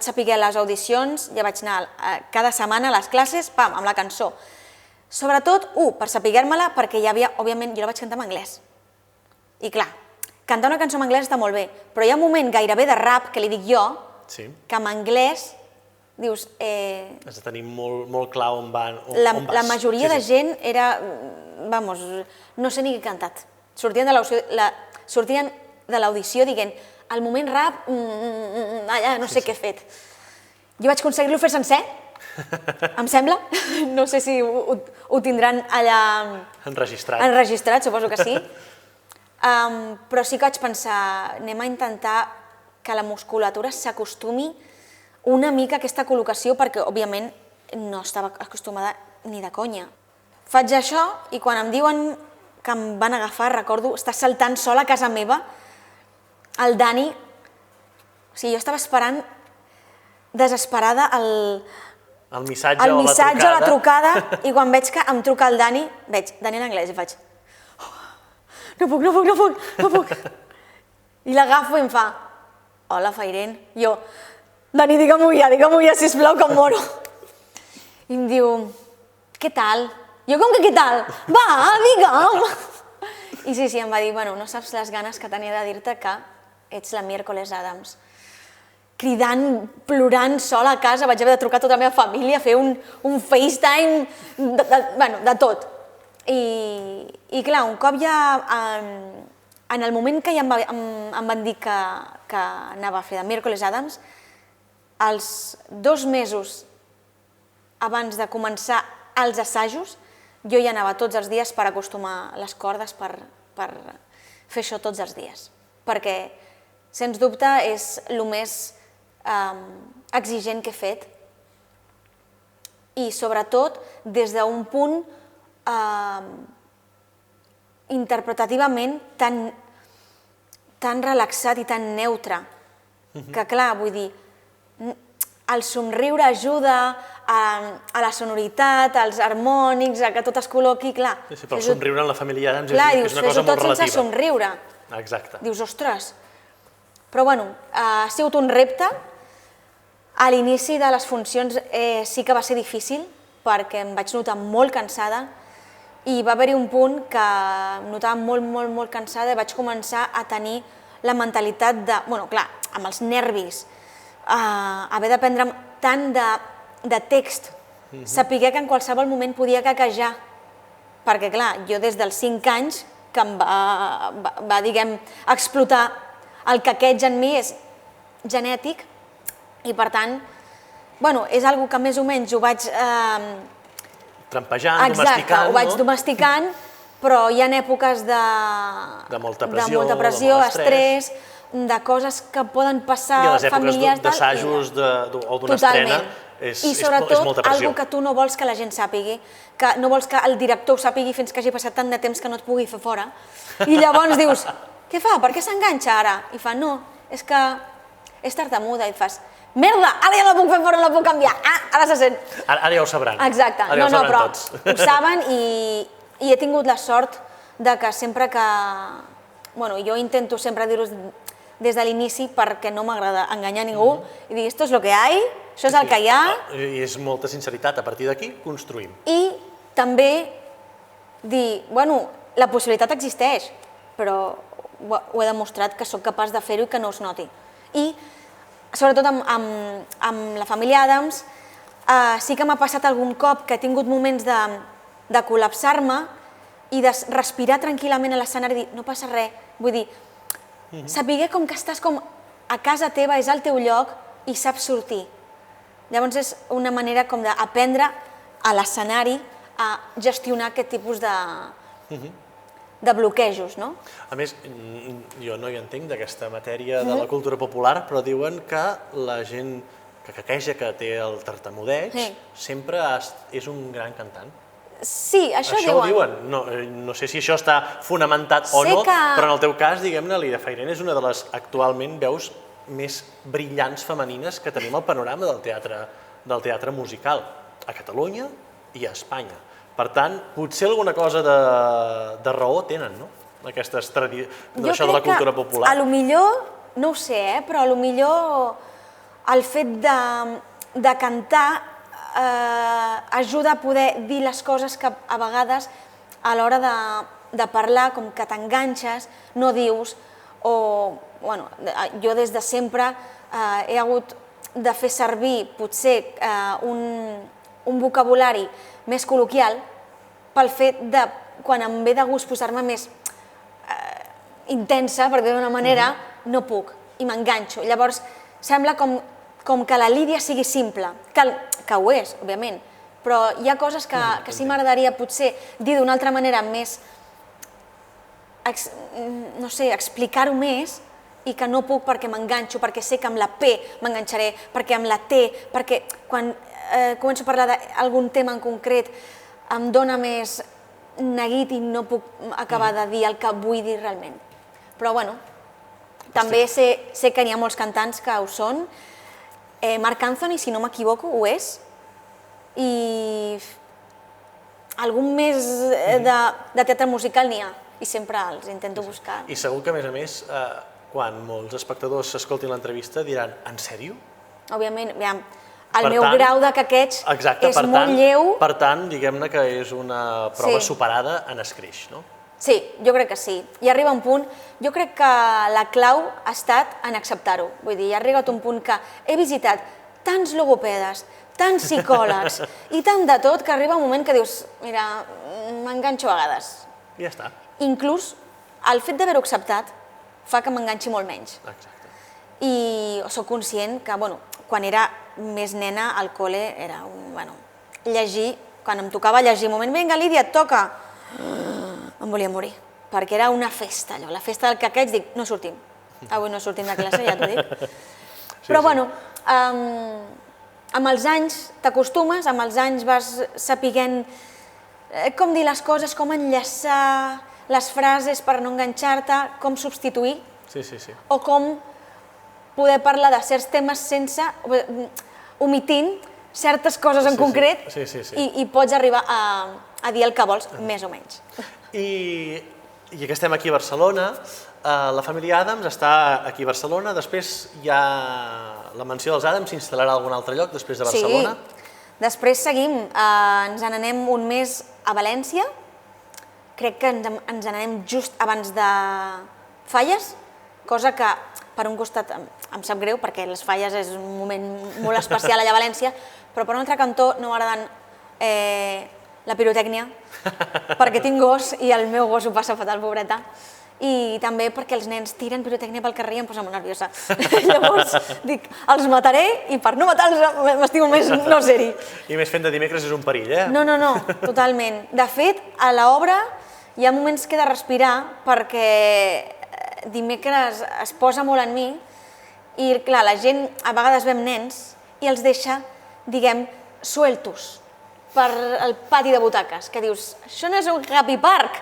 saber les audicions, ja vaig anar cada setmana a les classes, pam, amb la cançó. Sobretot, per saber-me-la, perquè hi havia, òbviament, jo la vaig cantar en anglès. I clar, cantar una cançó en anglès està molt bé, però hi ha un moment gairebé de rap, que li dic jo, que en anglès dius... Has de tenir molt clar on vas. La majoria de gent era... Vamos, no sé ni què he cantat. Sortien de l'audició dient al moment rap, no sé què he fet. Jo vaig aconseguir-lo fer sencer, em sembla. No sé si ho tindran allà... Enregistrat, suposo que sí. Però sí que vaig pensar, anem a intentar que la musculatura s'acostumi una mica a aquesta col·locació, perquè, òbviament, no estava acostumada ni de conya. Faig això i quan em diuen que em van agafar, recordo estar saltant sola a casa meva, el Dani, o sigui, jo estava esperant desesperada el missatge o la trucada i quan veig que em truca el Dani, veig Dani en anglès i faig no puc. I l'agafo i em fa hola, Fairen. Jo, Dani, digue-m'ho ja, sisplau, que em moro. I em diu, què tal? Jo, com que què tal? Va, digue'm. I sí, em va dir, bueno, no saps les ganes que tenia de dir-te que ets la Miércoles Addams. Cridant, plorant, sola a casa, vaig haver de trucar tota la meva família, fer un FaceTime, de tot. I clar, un cop ja, en el moment que ja em van dir que anava a fer de Miércoles Addams, els 2 mesos abans de començar els assajos, jo ja anava tots els dies per acostumar les cordes, per fer això tots els dies. Perquè, sens dubte, és el més exigent que he fet i, sobretot, des d'un punt interpretativament tan relaxat i tan neutre que, clar, vull dir, el somriure ajuda a la sonoritat, als harmònics, a que tot es col·loqui, clar. Sí, però el somriure en la família Addams és una cosa molt relativa. Clar, dius, fes-ho tot sense somriure. Exacte. Dius, ostres. Però, bueno, ha sigut un repte. A l'inici de les funcions sí que va ser difícil, perquè em vaig notar molt cansada i va haver-hi un punt que em notava molt cansada i vaig començar a tenir la mentalitat de, bueno, clar, amb els nervis, haver d'aprendre tant de text, saber que en qualsevol moment podia caquejar, perquè, clar, jo des dels 5 anys que em va, diguem, explotar el caqueig en mi és genètic i per tant, bueno, és algo que més o menys ho vaig... Trampejant, exacte, domesticant, ho vaig domesticant, però hi ha èpoques de molta pressió, de molt estrès, de coses que poden passar familiars... I a les èpoques d'assajos o d'una estrena és I molta sobretot, pressió. algo que tu no vols que la gent sàpigui, que no vols que el director ho sàpigui fins que hagi passat tant de temps que no et pugui fer fora. I llavors dius, què fa? Per què s'enganxa ara? I fa, no, és que és tartamuda. I fas, merda, ara ja la puc fer fora, no la puc canviar. Ah, ara se sent. Ara ja ho sabran. Exacte. Ara ja ho sabran però tots. ho saben i he tingut la sort de que sempre que... Bueno, jo intento sempre dir-ho des de l'inici perquè no m'agrada enganyar ningú i dir, esto es lo que hay, això és el que hi ha. I és molta sinceritat, a partir d'aquí construïm. I també dir, bueno, la possibilitat existeix, però ho he demostrat que sóc capaç de fer-ho i que no es noti. I sobretot amb la família Adams sí que m'ha passat algun cop que he tingut moments de col·lapsar-me i de respirar tranquil·lament a l'escenari i dir, no passa res, vull dir, saber com que estàs com a casa teva, és al teu lloc i saps sortir. Llavors és una manera com d'aprendre a l'escenari a gestionar aquest tipus de bloquejos, no? A més, jo no hi entenc d'aquesta matèria de la cultura popular, però diuen que la gent que quequeja, que té el tartamudeig, sempre és un gran cantant. Sí, això diuen. Això ho diuen. No sé si això està fonamentat o no, però en el teu cas, diguem-ne, l'Ida Fairén és una de les actualment veus més brillants femenines que tenim al panorama del teatre musical, a Catalunya i a Espanya. Per tant, potser alguna cosa de raó tenen, no? Aquestes d'això de la cultura popular. Jo crec que, potser, no ho sé, però potser el fet de cantar ajuda a poder dir les coses que a vegades a l'hora de parlar com que t'enganxes, no dius, o bueno, jo des de sempre he hagut de fer servir potser un vocabulari més col·loquial pel fet de quan em ve de gust posar-me més intensa, per dir-ho d'una manera, no puc i m'enganxo. Llavors sembla com que la lídia sigui simple, que ho és, òbviament, però hi ha coses que sí m'agradaria potser dir d'una altra manera més, no sé, explicar-ho més i que no puc perquè m'enganxo, perquè sé que amb la P m'enganxaré, perquè amb la T, perquè quan començo a parlar d'algun tema en concret em dóna més neguit i no puc acabar de dir el que vull dir realment. Però bueno, també sé que n'hi ha molts cantants que ho són. Marc Anthony, si no m'equivoco, ho és. I algun més de teatre musical n'hi ha i sempre els intento buscar. I segur que, a més, quan molts espectadors s'escoltin l'entrevista diran, en sèrio? Òbviament, el meu grau de quequeig és molt lleu. Per tant, diguem-ne que és una prova superada en escreix, no? Sí, jo crec que sí. I arriba un punt, jo crec que la clau ha estat en acceptar-ho. Vull dir, ha arribat un punt que he visitat tants logopedes, tants psicòlegs i tant de tot que arriba un moment que dius, mira, m'enganxo a vegades. I ja està. Inclús el fet d'haver-ho acceptat fa que m'enganxi molt menys. Exacte. I soc conscient que, bueno, quan era més nena al col·le era llegir, quan em tocava llegir, un moment, vinga, Lídia, et toca, em volia morir, perquè era una festa, allò, la festa del quequeig, dic, no sortim, avui no sortim de classe, ja t'ho dic. Però, bueno, amb els anys t'acostumes, amb els anys vas sapiguent com dir les coses, com enllaçar les frases per no enganxar-te, com substituir, o com poder parlar de certs temes sense, omitint certes coses en concret i pots arribar a dir el que vols, més o menys. I que estem aquí a Barcelona, la família Adams està aquí a Barcelona, després hi ha la mansió dels Adams, s'instal·larà a algun altre lloc després de Barcelona? Sí, després seguim, ens n'anem un mes a València, crec que ens n'anem just abans de Falles, cosa que per un costat em sap greu perquè les Falles és un moment molt especial allà a València, però per un altre cantó no m'agraden la pirotècnia perquè tinc gos i el meu gos ho passa fatal, pobreta, i també perquè els nens tiren pirotècnia pel carrer i em posa molt nerviosa. Llavors dic, els mataré i per no matar-los m'estimo més no ser-hi. I més fent de dimecres és un perill, eh? No, totalment. De fet, a l'obra hi ha moments que he de respirar perquè dimecres es posa molt en mi i, clar, la gent a vegades ve amb nens i els deixa, diguem, sueltos per el pati de butaques, que dius, això no és un happy park,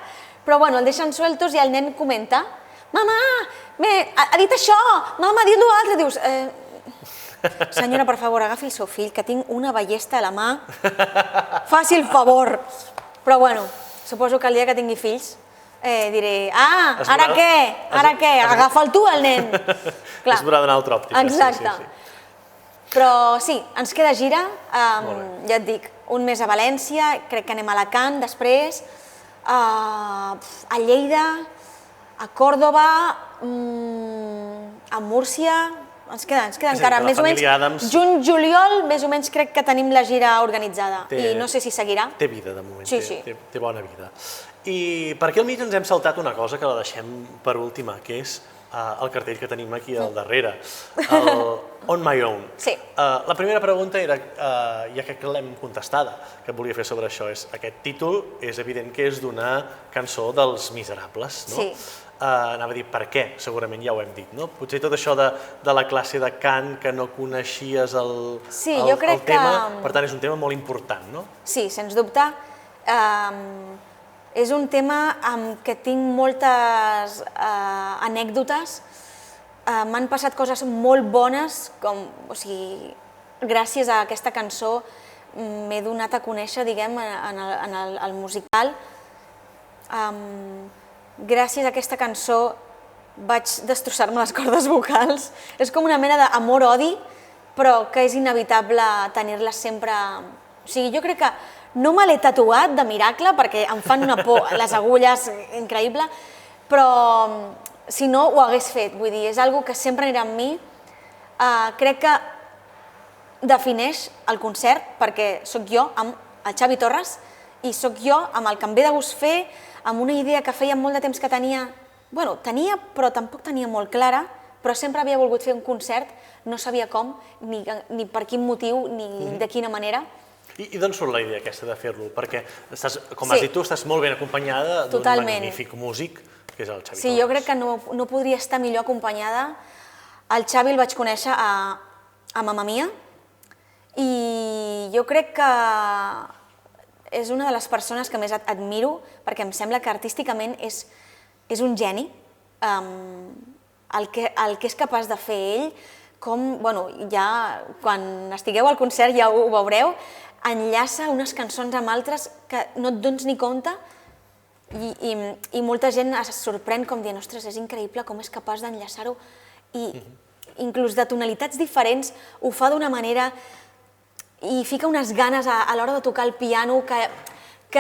però bueno, el deixen sueltos i el nen comenta, mama, ha dit això, mama, ha dit l'altre, dius, senyora, per favor, agafi el seu fill, que tinc una ballesta a la mà, faci el favor. Però bueno, suposo que el dia que tingui fills diré, ara què, agafa'l tu, el nen. Es veurà d'una altra òptica. Exacte. Però sí, ens queda gira, ja et dic, un mes a València, crec que anem a Alacant després, a Lleida, a Còrdova, a Múrcia, ens queda encara més o menys, juny, juliol, més o menys crec que tenim la gira organitzada i no sé si seguirà. Té vida de moment, sí. Té bona vida. I per aquí al mig ens hem saltat una cosa que la deixem per última, que és el cartell que tenim aquí al darrere, el On My Own. Sí. La primera pregunta era, ja que l'hem contestada, que volia fer sobre això, és aquest títol és evident que és d'una cançó dels Miserables, no? Sí. Anava a dir per què, segurament ja ho hem dit, no? Potser tot això de la classe de cant, que no coneixies el tema, per tant és un tema molt important, no? Sí, sens dubte. És un tema amb què tinc moltes anècdotes. M'han passat coses molt bones, gràcies a aquesta cançó m'he donat a conèixer, diguem, en el musical. Gràcies a aquesta cançó vaig destrossar-me les cordes vocals. És com una mena d'amor-odi, però que és inevitable tenir-les sempre... O sigui, jo crec que no me l'he tatuat de miracle perquè em fan una por les agulles increïble, però si no ho hagués fet, vull dir, és una cosa que sempre anirà amb mi. Crec que defineix el concert perquè sóc jo amb el Xavi Torres i sóc jo amb el que em ve de gust fer, amb una idea que feia molt de temps que tenia, però tampoc tenia molt clara, però sempre havia volgut fer un concert, no sabia com, ni per quin motiu, ni de quina manera. I d'on surt la idea aquesta de fer-lo? Perquè, com has dit tu, estàs molt ben acompanyada d'un magnífic músic, que és el Xavi Torres. Sí, jo crec que no podria estar millor acompanyada. El Xavi el vaig conèixer a Mamma Mia i jo crec que és una de les persones que més admiro perquè em sembla que artísticament és un geni. El que és capaç de fer ell, ja quan estigueu al concert ja ho veureu, enllaça unes cançons amb altres que no et dones ni compte i molta gent es sorprèn com dient, ostres, és increïble com és capaç d'enllaçar-ho i inclús de tonalitats diferents ho fa d'una manera i fica unes ganes a l'hora de tocar el piano que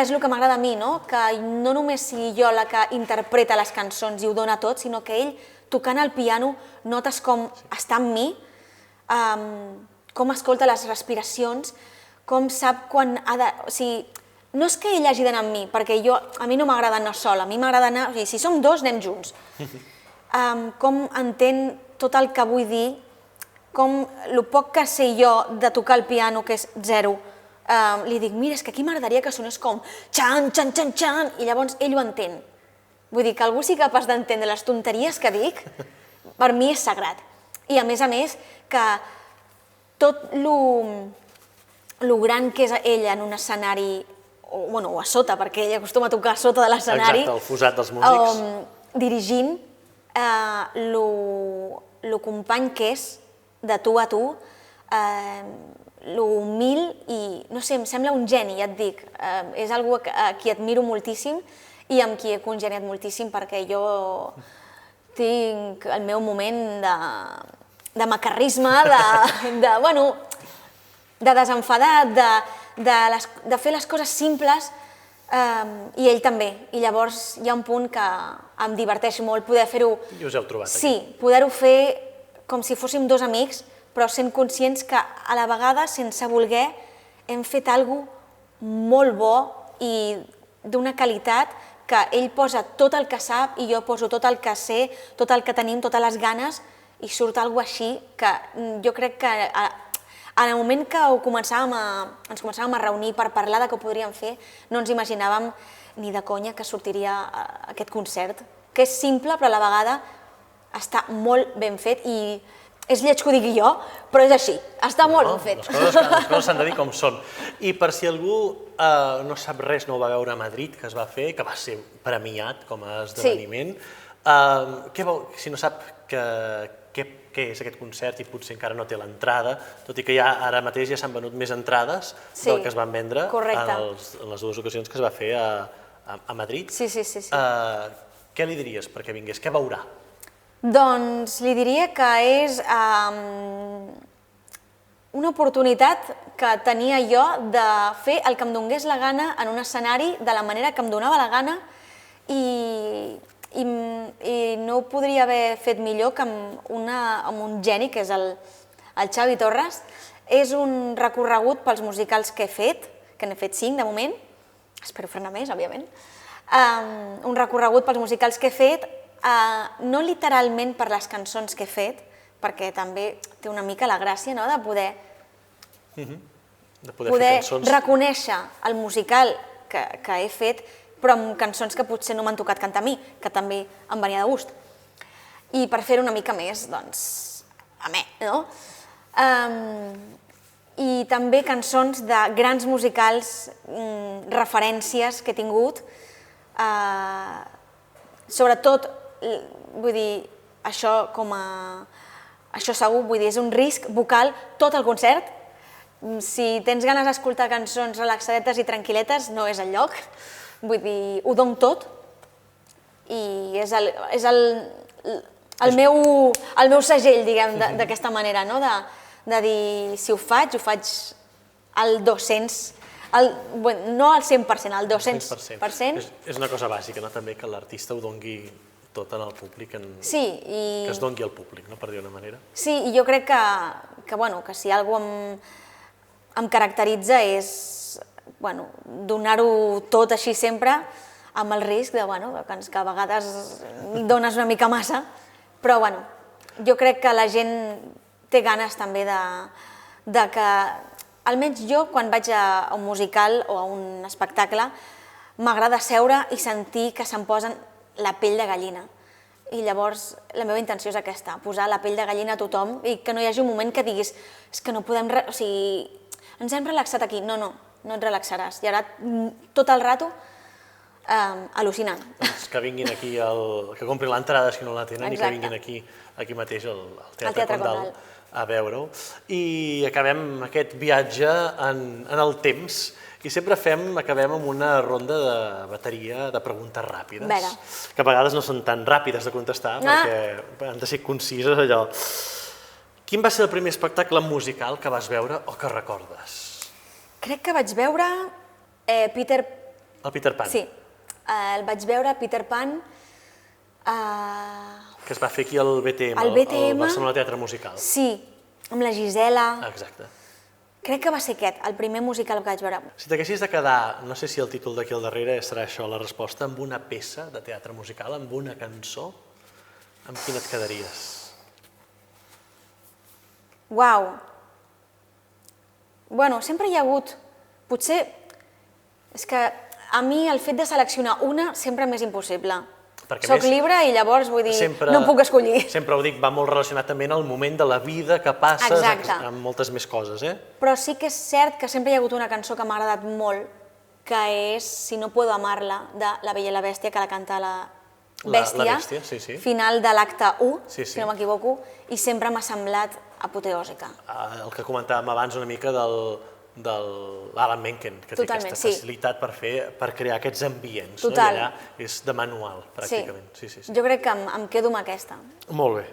és el que m'agrada a mi, que no només sigui jo la que interpreta les cançons i ho dona tot, sinó que ell tocant el piano notes com està amb mi, com escolta les respiracions, com sap quan ha de... O sigui, no és que ell hagi d'anar amb mi, perquè a mi no m'agrada anar sola, a mi m'agrada anar... O sigui, si som dos, anem junts. Com entén tot el que vull dir, com el poc que sé jo de tocar el piano, que és zero, li dic, mira, és que aquí m'agradaria que sonés com xan, xan, xan, xan, i llavors ell ho entén. Vull dir, que algú sigui capaç d'entendre les tonteries que dic, per mi és sagrat. I a més, que tot lo gran que és ell en un escenari, o a sota, perquè ell acostuma a tocar a sota de l'escenari. Exacte, el fusat dels músics. Dirigint, lo company que és, de tu a tu, lo humil i, no sé, em sembla un geni, ja et dic. És algú a qui admiro moltíssim i amb qui he congeniat moltíssim perquè jo tinc el meu moment de macarrisme, de desenfadat, de fer les coses simples i ell també. I llavors hi ha un punt que em diverteix molt poder fer-ho... I us heu trobat aquí. Sí, poder-ho fer com si fóssim dos amics, però sent conscients que a la vegada, sense voler, hem fet alguna cosa molt bo i d'una qualitat que ell posa tot el que sap i jo poso tot el que sé, tot el que tenim, totes les ganes, i surt alguna cosa així que jo crec que en el moment que ens començàvem a reunir per parlar de què ho podríem fer, no ens imaginàvem ni de conya que sortiria aquest concert, que és simple però a la vegada està molt ben fet i és lleig que ho digui jo, però és així, està molt ben fet. Les coses s'han de dir com són. I per si algú no sap res, no ho va veure a Madrid, que es va fer, que va ser premiat com a esdeveniment, si no sap què és aquest concert i potser encara no té l'entrada, tot i que ara mateix ja s'han venut més entrades del que es van vendre en les dues ocasions que es va fer a Madrid. Sí. Què li diries perquè vingués? Què veurà? Doncs li diria que és una oportunitat que tenia jo de fer el que em donés la gana en un escenari de la manera que em donava la gana i no ho podria haver fet millor que amb un geni, que és el Xavi Torres. És un recorregut pels musicals que he fet, que n'he fet 5 de moment, espero fer-ne més, òbviament. Un recorregut pels musicals que he fet, no literalment per les cançons que he fet, perquè també té una mica la gràcia de poder reconèixer el musical que he fet, però amb cançons que potser no m'han tocat cantar a mi, que també em venia de gust. I per fer-ho una mica més, doncs, amè, no? I també cançons de grans musicals, referències que he tingut, sobretot, vull dir, això segur, vull dir, és un risc vocal tot el concert. Si tens ganes d'escoltar cançons relaxadetes i tranquil·letes, no és el lloc. Vull dir, ho dono tot i és el meu segell, diguem, d'aquesta manera, de dir, si ho faig al 200%, no al 100%, al 200%. És una cosa bàsica, també, que l'artista ho dongui tot en el públic, que es dongui al públic, per dir-ho d'una manera. Sí, i jo crec que si alguna cosa em caracteritza és donar-ho tot així sempre, amb el risc que a vegades dones una mica massa, però jo crec que la gent té ganes també de que, almenys jo, quan vaig a un musical o a un espectacle, m'agrada seure i sentir que se'm posen la pell de gallina. I llavors la meva intenció és aquesta, posar la pell de gallina a tothom i que no hi hagi un moment que diguis és que no podem, o sigui, ens hem relaxat aquí. No et relaxaràs. Hi haurà tot el rato al·lucinant. Doncs que vinguin aquí, que comprin l'entrada si no la tenen, i que vinguin aquí mateix al Teatre Condal a veure-ho. I acabem aquest viatge en el temps i sempre acabem amb una ronda de bateria de preguntes ràpides, que a vegades no són tan ràpides de contestar perquè han de ser concises allò. Quin va ser el primer espectacle musical que vas veure o que recordes? Crec que vaig veure Peter... El Peter Pan. Sí, el vaig veure Peter Pan... Que es va fer aquí al BTM, al Barcelona Teatre Musical. Sí, amb la Gisela... Exacte. Crec que va ser aquest, el primer musical que vaig veure. Si t'haguessis de quedar, no sé si el títol d'aquí al darrere serà això, la resposta, amb una peça de teatre musical, amb una cançó, amb quina et quedaries? Uau! Bueno, sempre hi ha hagut... Potser... És que a mi el fet de seleccionar una sempre m'és impossible. Soc llibre i llavors, vull dir, no em puc escollir. Sempre ho dic, va molt relacionat també en el moment de la vida que passes amb moltes més coses, eh? Però sí que és cert que sempre hi ha hagut una cançó que m'ha agradat molt, que és Si no puedo amarla, de La Bella i la Bèstia, que la canta la Bèstia, final de l'acte 1, si no m'equivoco, i sempre m'ha semblat apoteòsica. El que comentàvem abans una mica de l'Alan Menken, que té aquesta facilitat per crear aquests ambients. I allà és de manual, pràcticament. Jo crec que em quedo amb aquesta. Molt bé.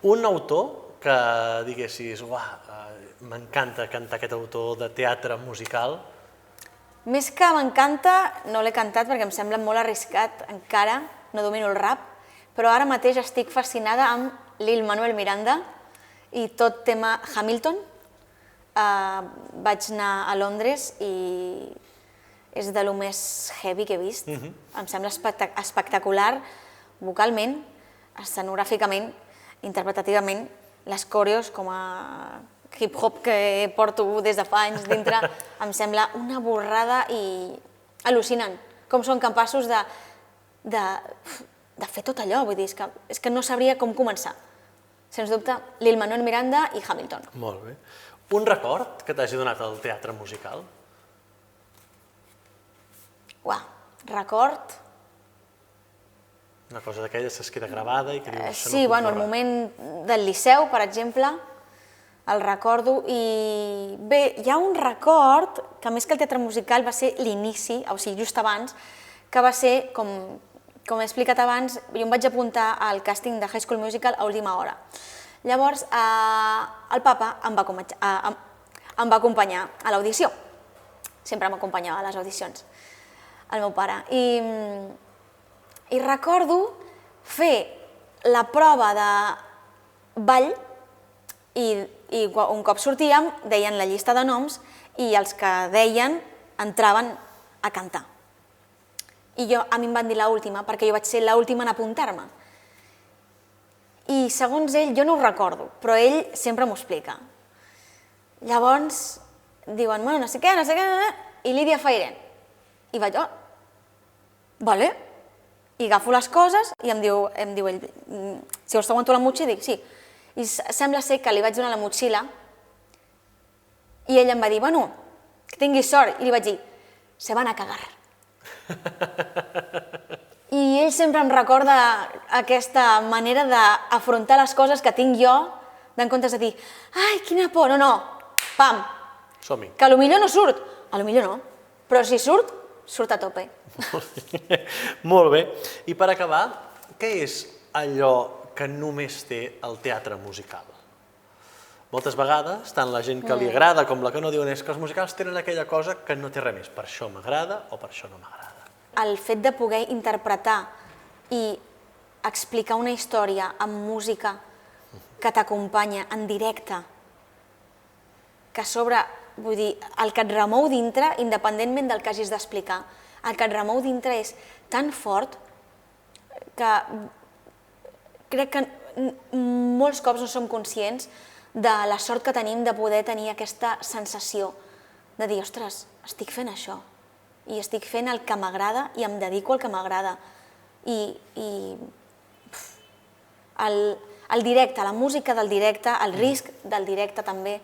Un autor que diguessis, m'encanta cantar aquest autor de teatre musical. Més que m'encanta, no l'he cantat perquè em sembla molt arriscat encara, no domino el rap, però ara mateix estic fascinada amb Lin-Manuel Miranda i tot tema Hamilton. Vaig anar a Londres i és de lo més heavy que he vist. Em sembla espectacular vocalment, escenogràficament, interpretativament, les coreos com a hip-hop que porto des de fa anys dintre, em sembla una borrada i al·lucinant. Com són capaços de fer tot allò, vull dir, és que no sabria com començar. Sens dubte, Lin-Manuel Miranda i Hamilton. Molt bé. Un record que t'hagi donat el teatre musical? Record... Una cosa d'aquelles que es queda gravada i que dius... Sí, el moment del Liceu, per exemple, el recordo i... Bé, hi ha un record que més que el teatre musical va ser l'inici, o sigui, just abans, que va ser, com he explicat abans, jo em vaig apuntar al càsting de High School Musical a última hora. Llavors, el papa em va acompanyar a l'audició. Sempre m'acompanyava a les audicions, el meu pare. I recordo fer la prova de ball i un cop sortíem deien la llista de noms i els que deien entraven a cantar. I a mi em van dir l'última perquè jo vaig ser l'última en apuntar-me. I segons ell, jo no ho recordo, però ell sempre m'ho explica. Llavors diuen, bueno, no sé què, i Lídia Fairen. I vaig, vale. I agafo les coses i em diu ell, si vols t'aguanto la motxilla? Dic, sí. I sembla ser que li vaig donar la motxilla i ell em va dir, bueno, que tinguis sort. I li vaig dir, se van a cagar. I ell sempre em recorda aquesta manera d'afrontar les coses que tinc jo, en comptes de dir, ai, quina por, no, pam. Som-hi. Que potser no surt, potser no, però si surt, surt a tope. Molt bé. I per acabar, què és allò que només té el teatre musical? Moltes vegades, tant la gent que li agrada com la que no diuen és que els musicals tenen aquella cosa que no té res més. Per això m'agrada o per això no m'agrada. El fet de poder interpretar i explicar una història amb música que t'acompanya en directe, que a sobre, vull dir, el que et remou dintre, independentment del que hagis d'explicar, el que et remou dintre és tan fort que crec que molts cops no som conscients de la sort que tenim de poder tenir aquesta sensació de dir, ostres, estic fent això i estic fent el que m'agrada i em dedico al que m'agrada. I el directe, la música del directe, el risc del directe també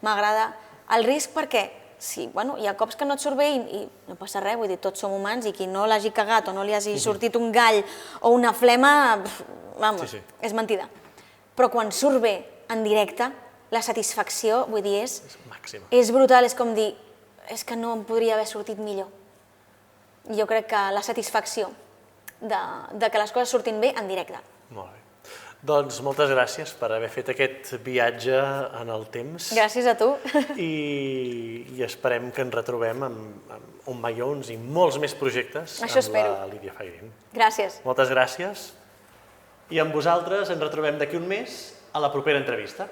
m'agrada. El risc perquè sí, hi ha cops que no et surt bé i no passa res, vull dir, tots som humans i qui no l'hagi cagat o no li hagi sortit un gall o una flema, vamos, és mentida. Però quan surt bé en directe, la satisfacció, vull dir, és brutal, és com dir, és que no em podria haver sortit millor. Jo crec que la satisfacció de que les coses surtin bé en directe. Molt bé. Doncs moltes gràcies per haver fet aquest viatge en el temps. Gràcies a tu. I esperem que ens retrobem amb un Mayons i molts més projectes amb la Lídia Fairen. Gràcies. Moltes gràcies. I amb vosaltres ens retrobem d'aquí un mes a la propera entrevista.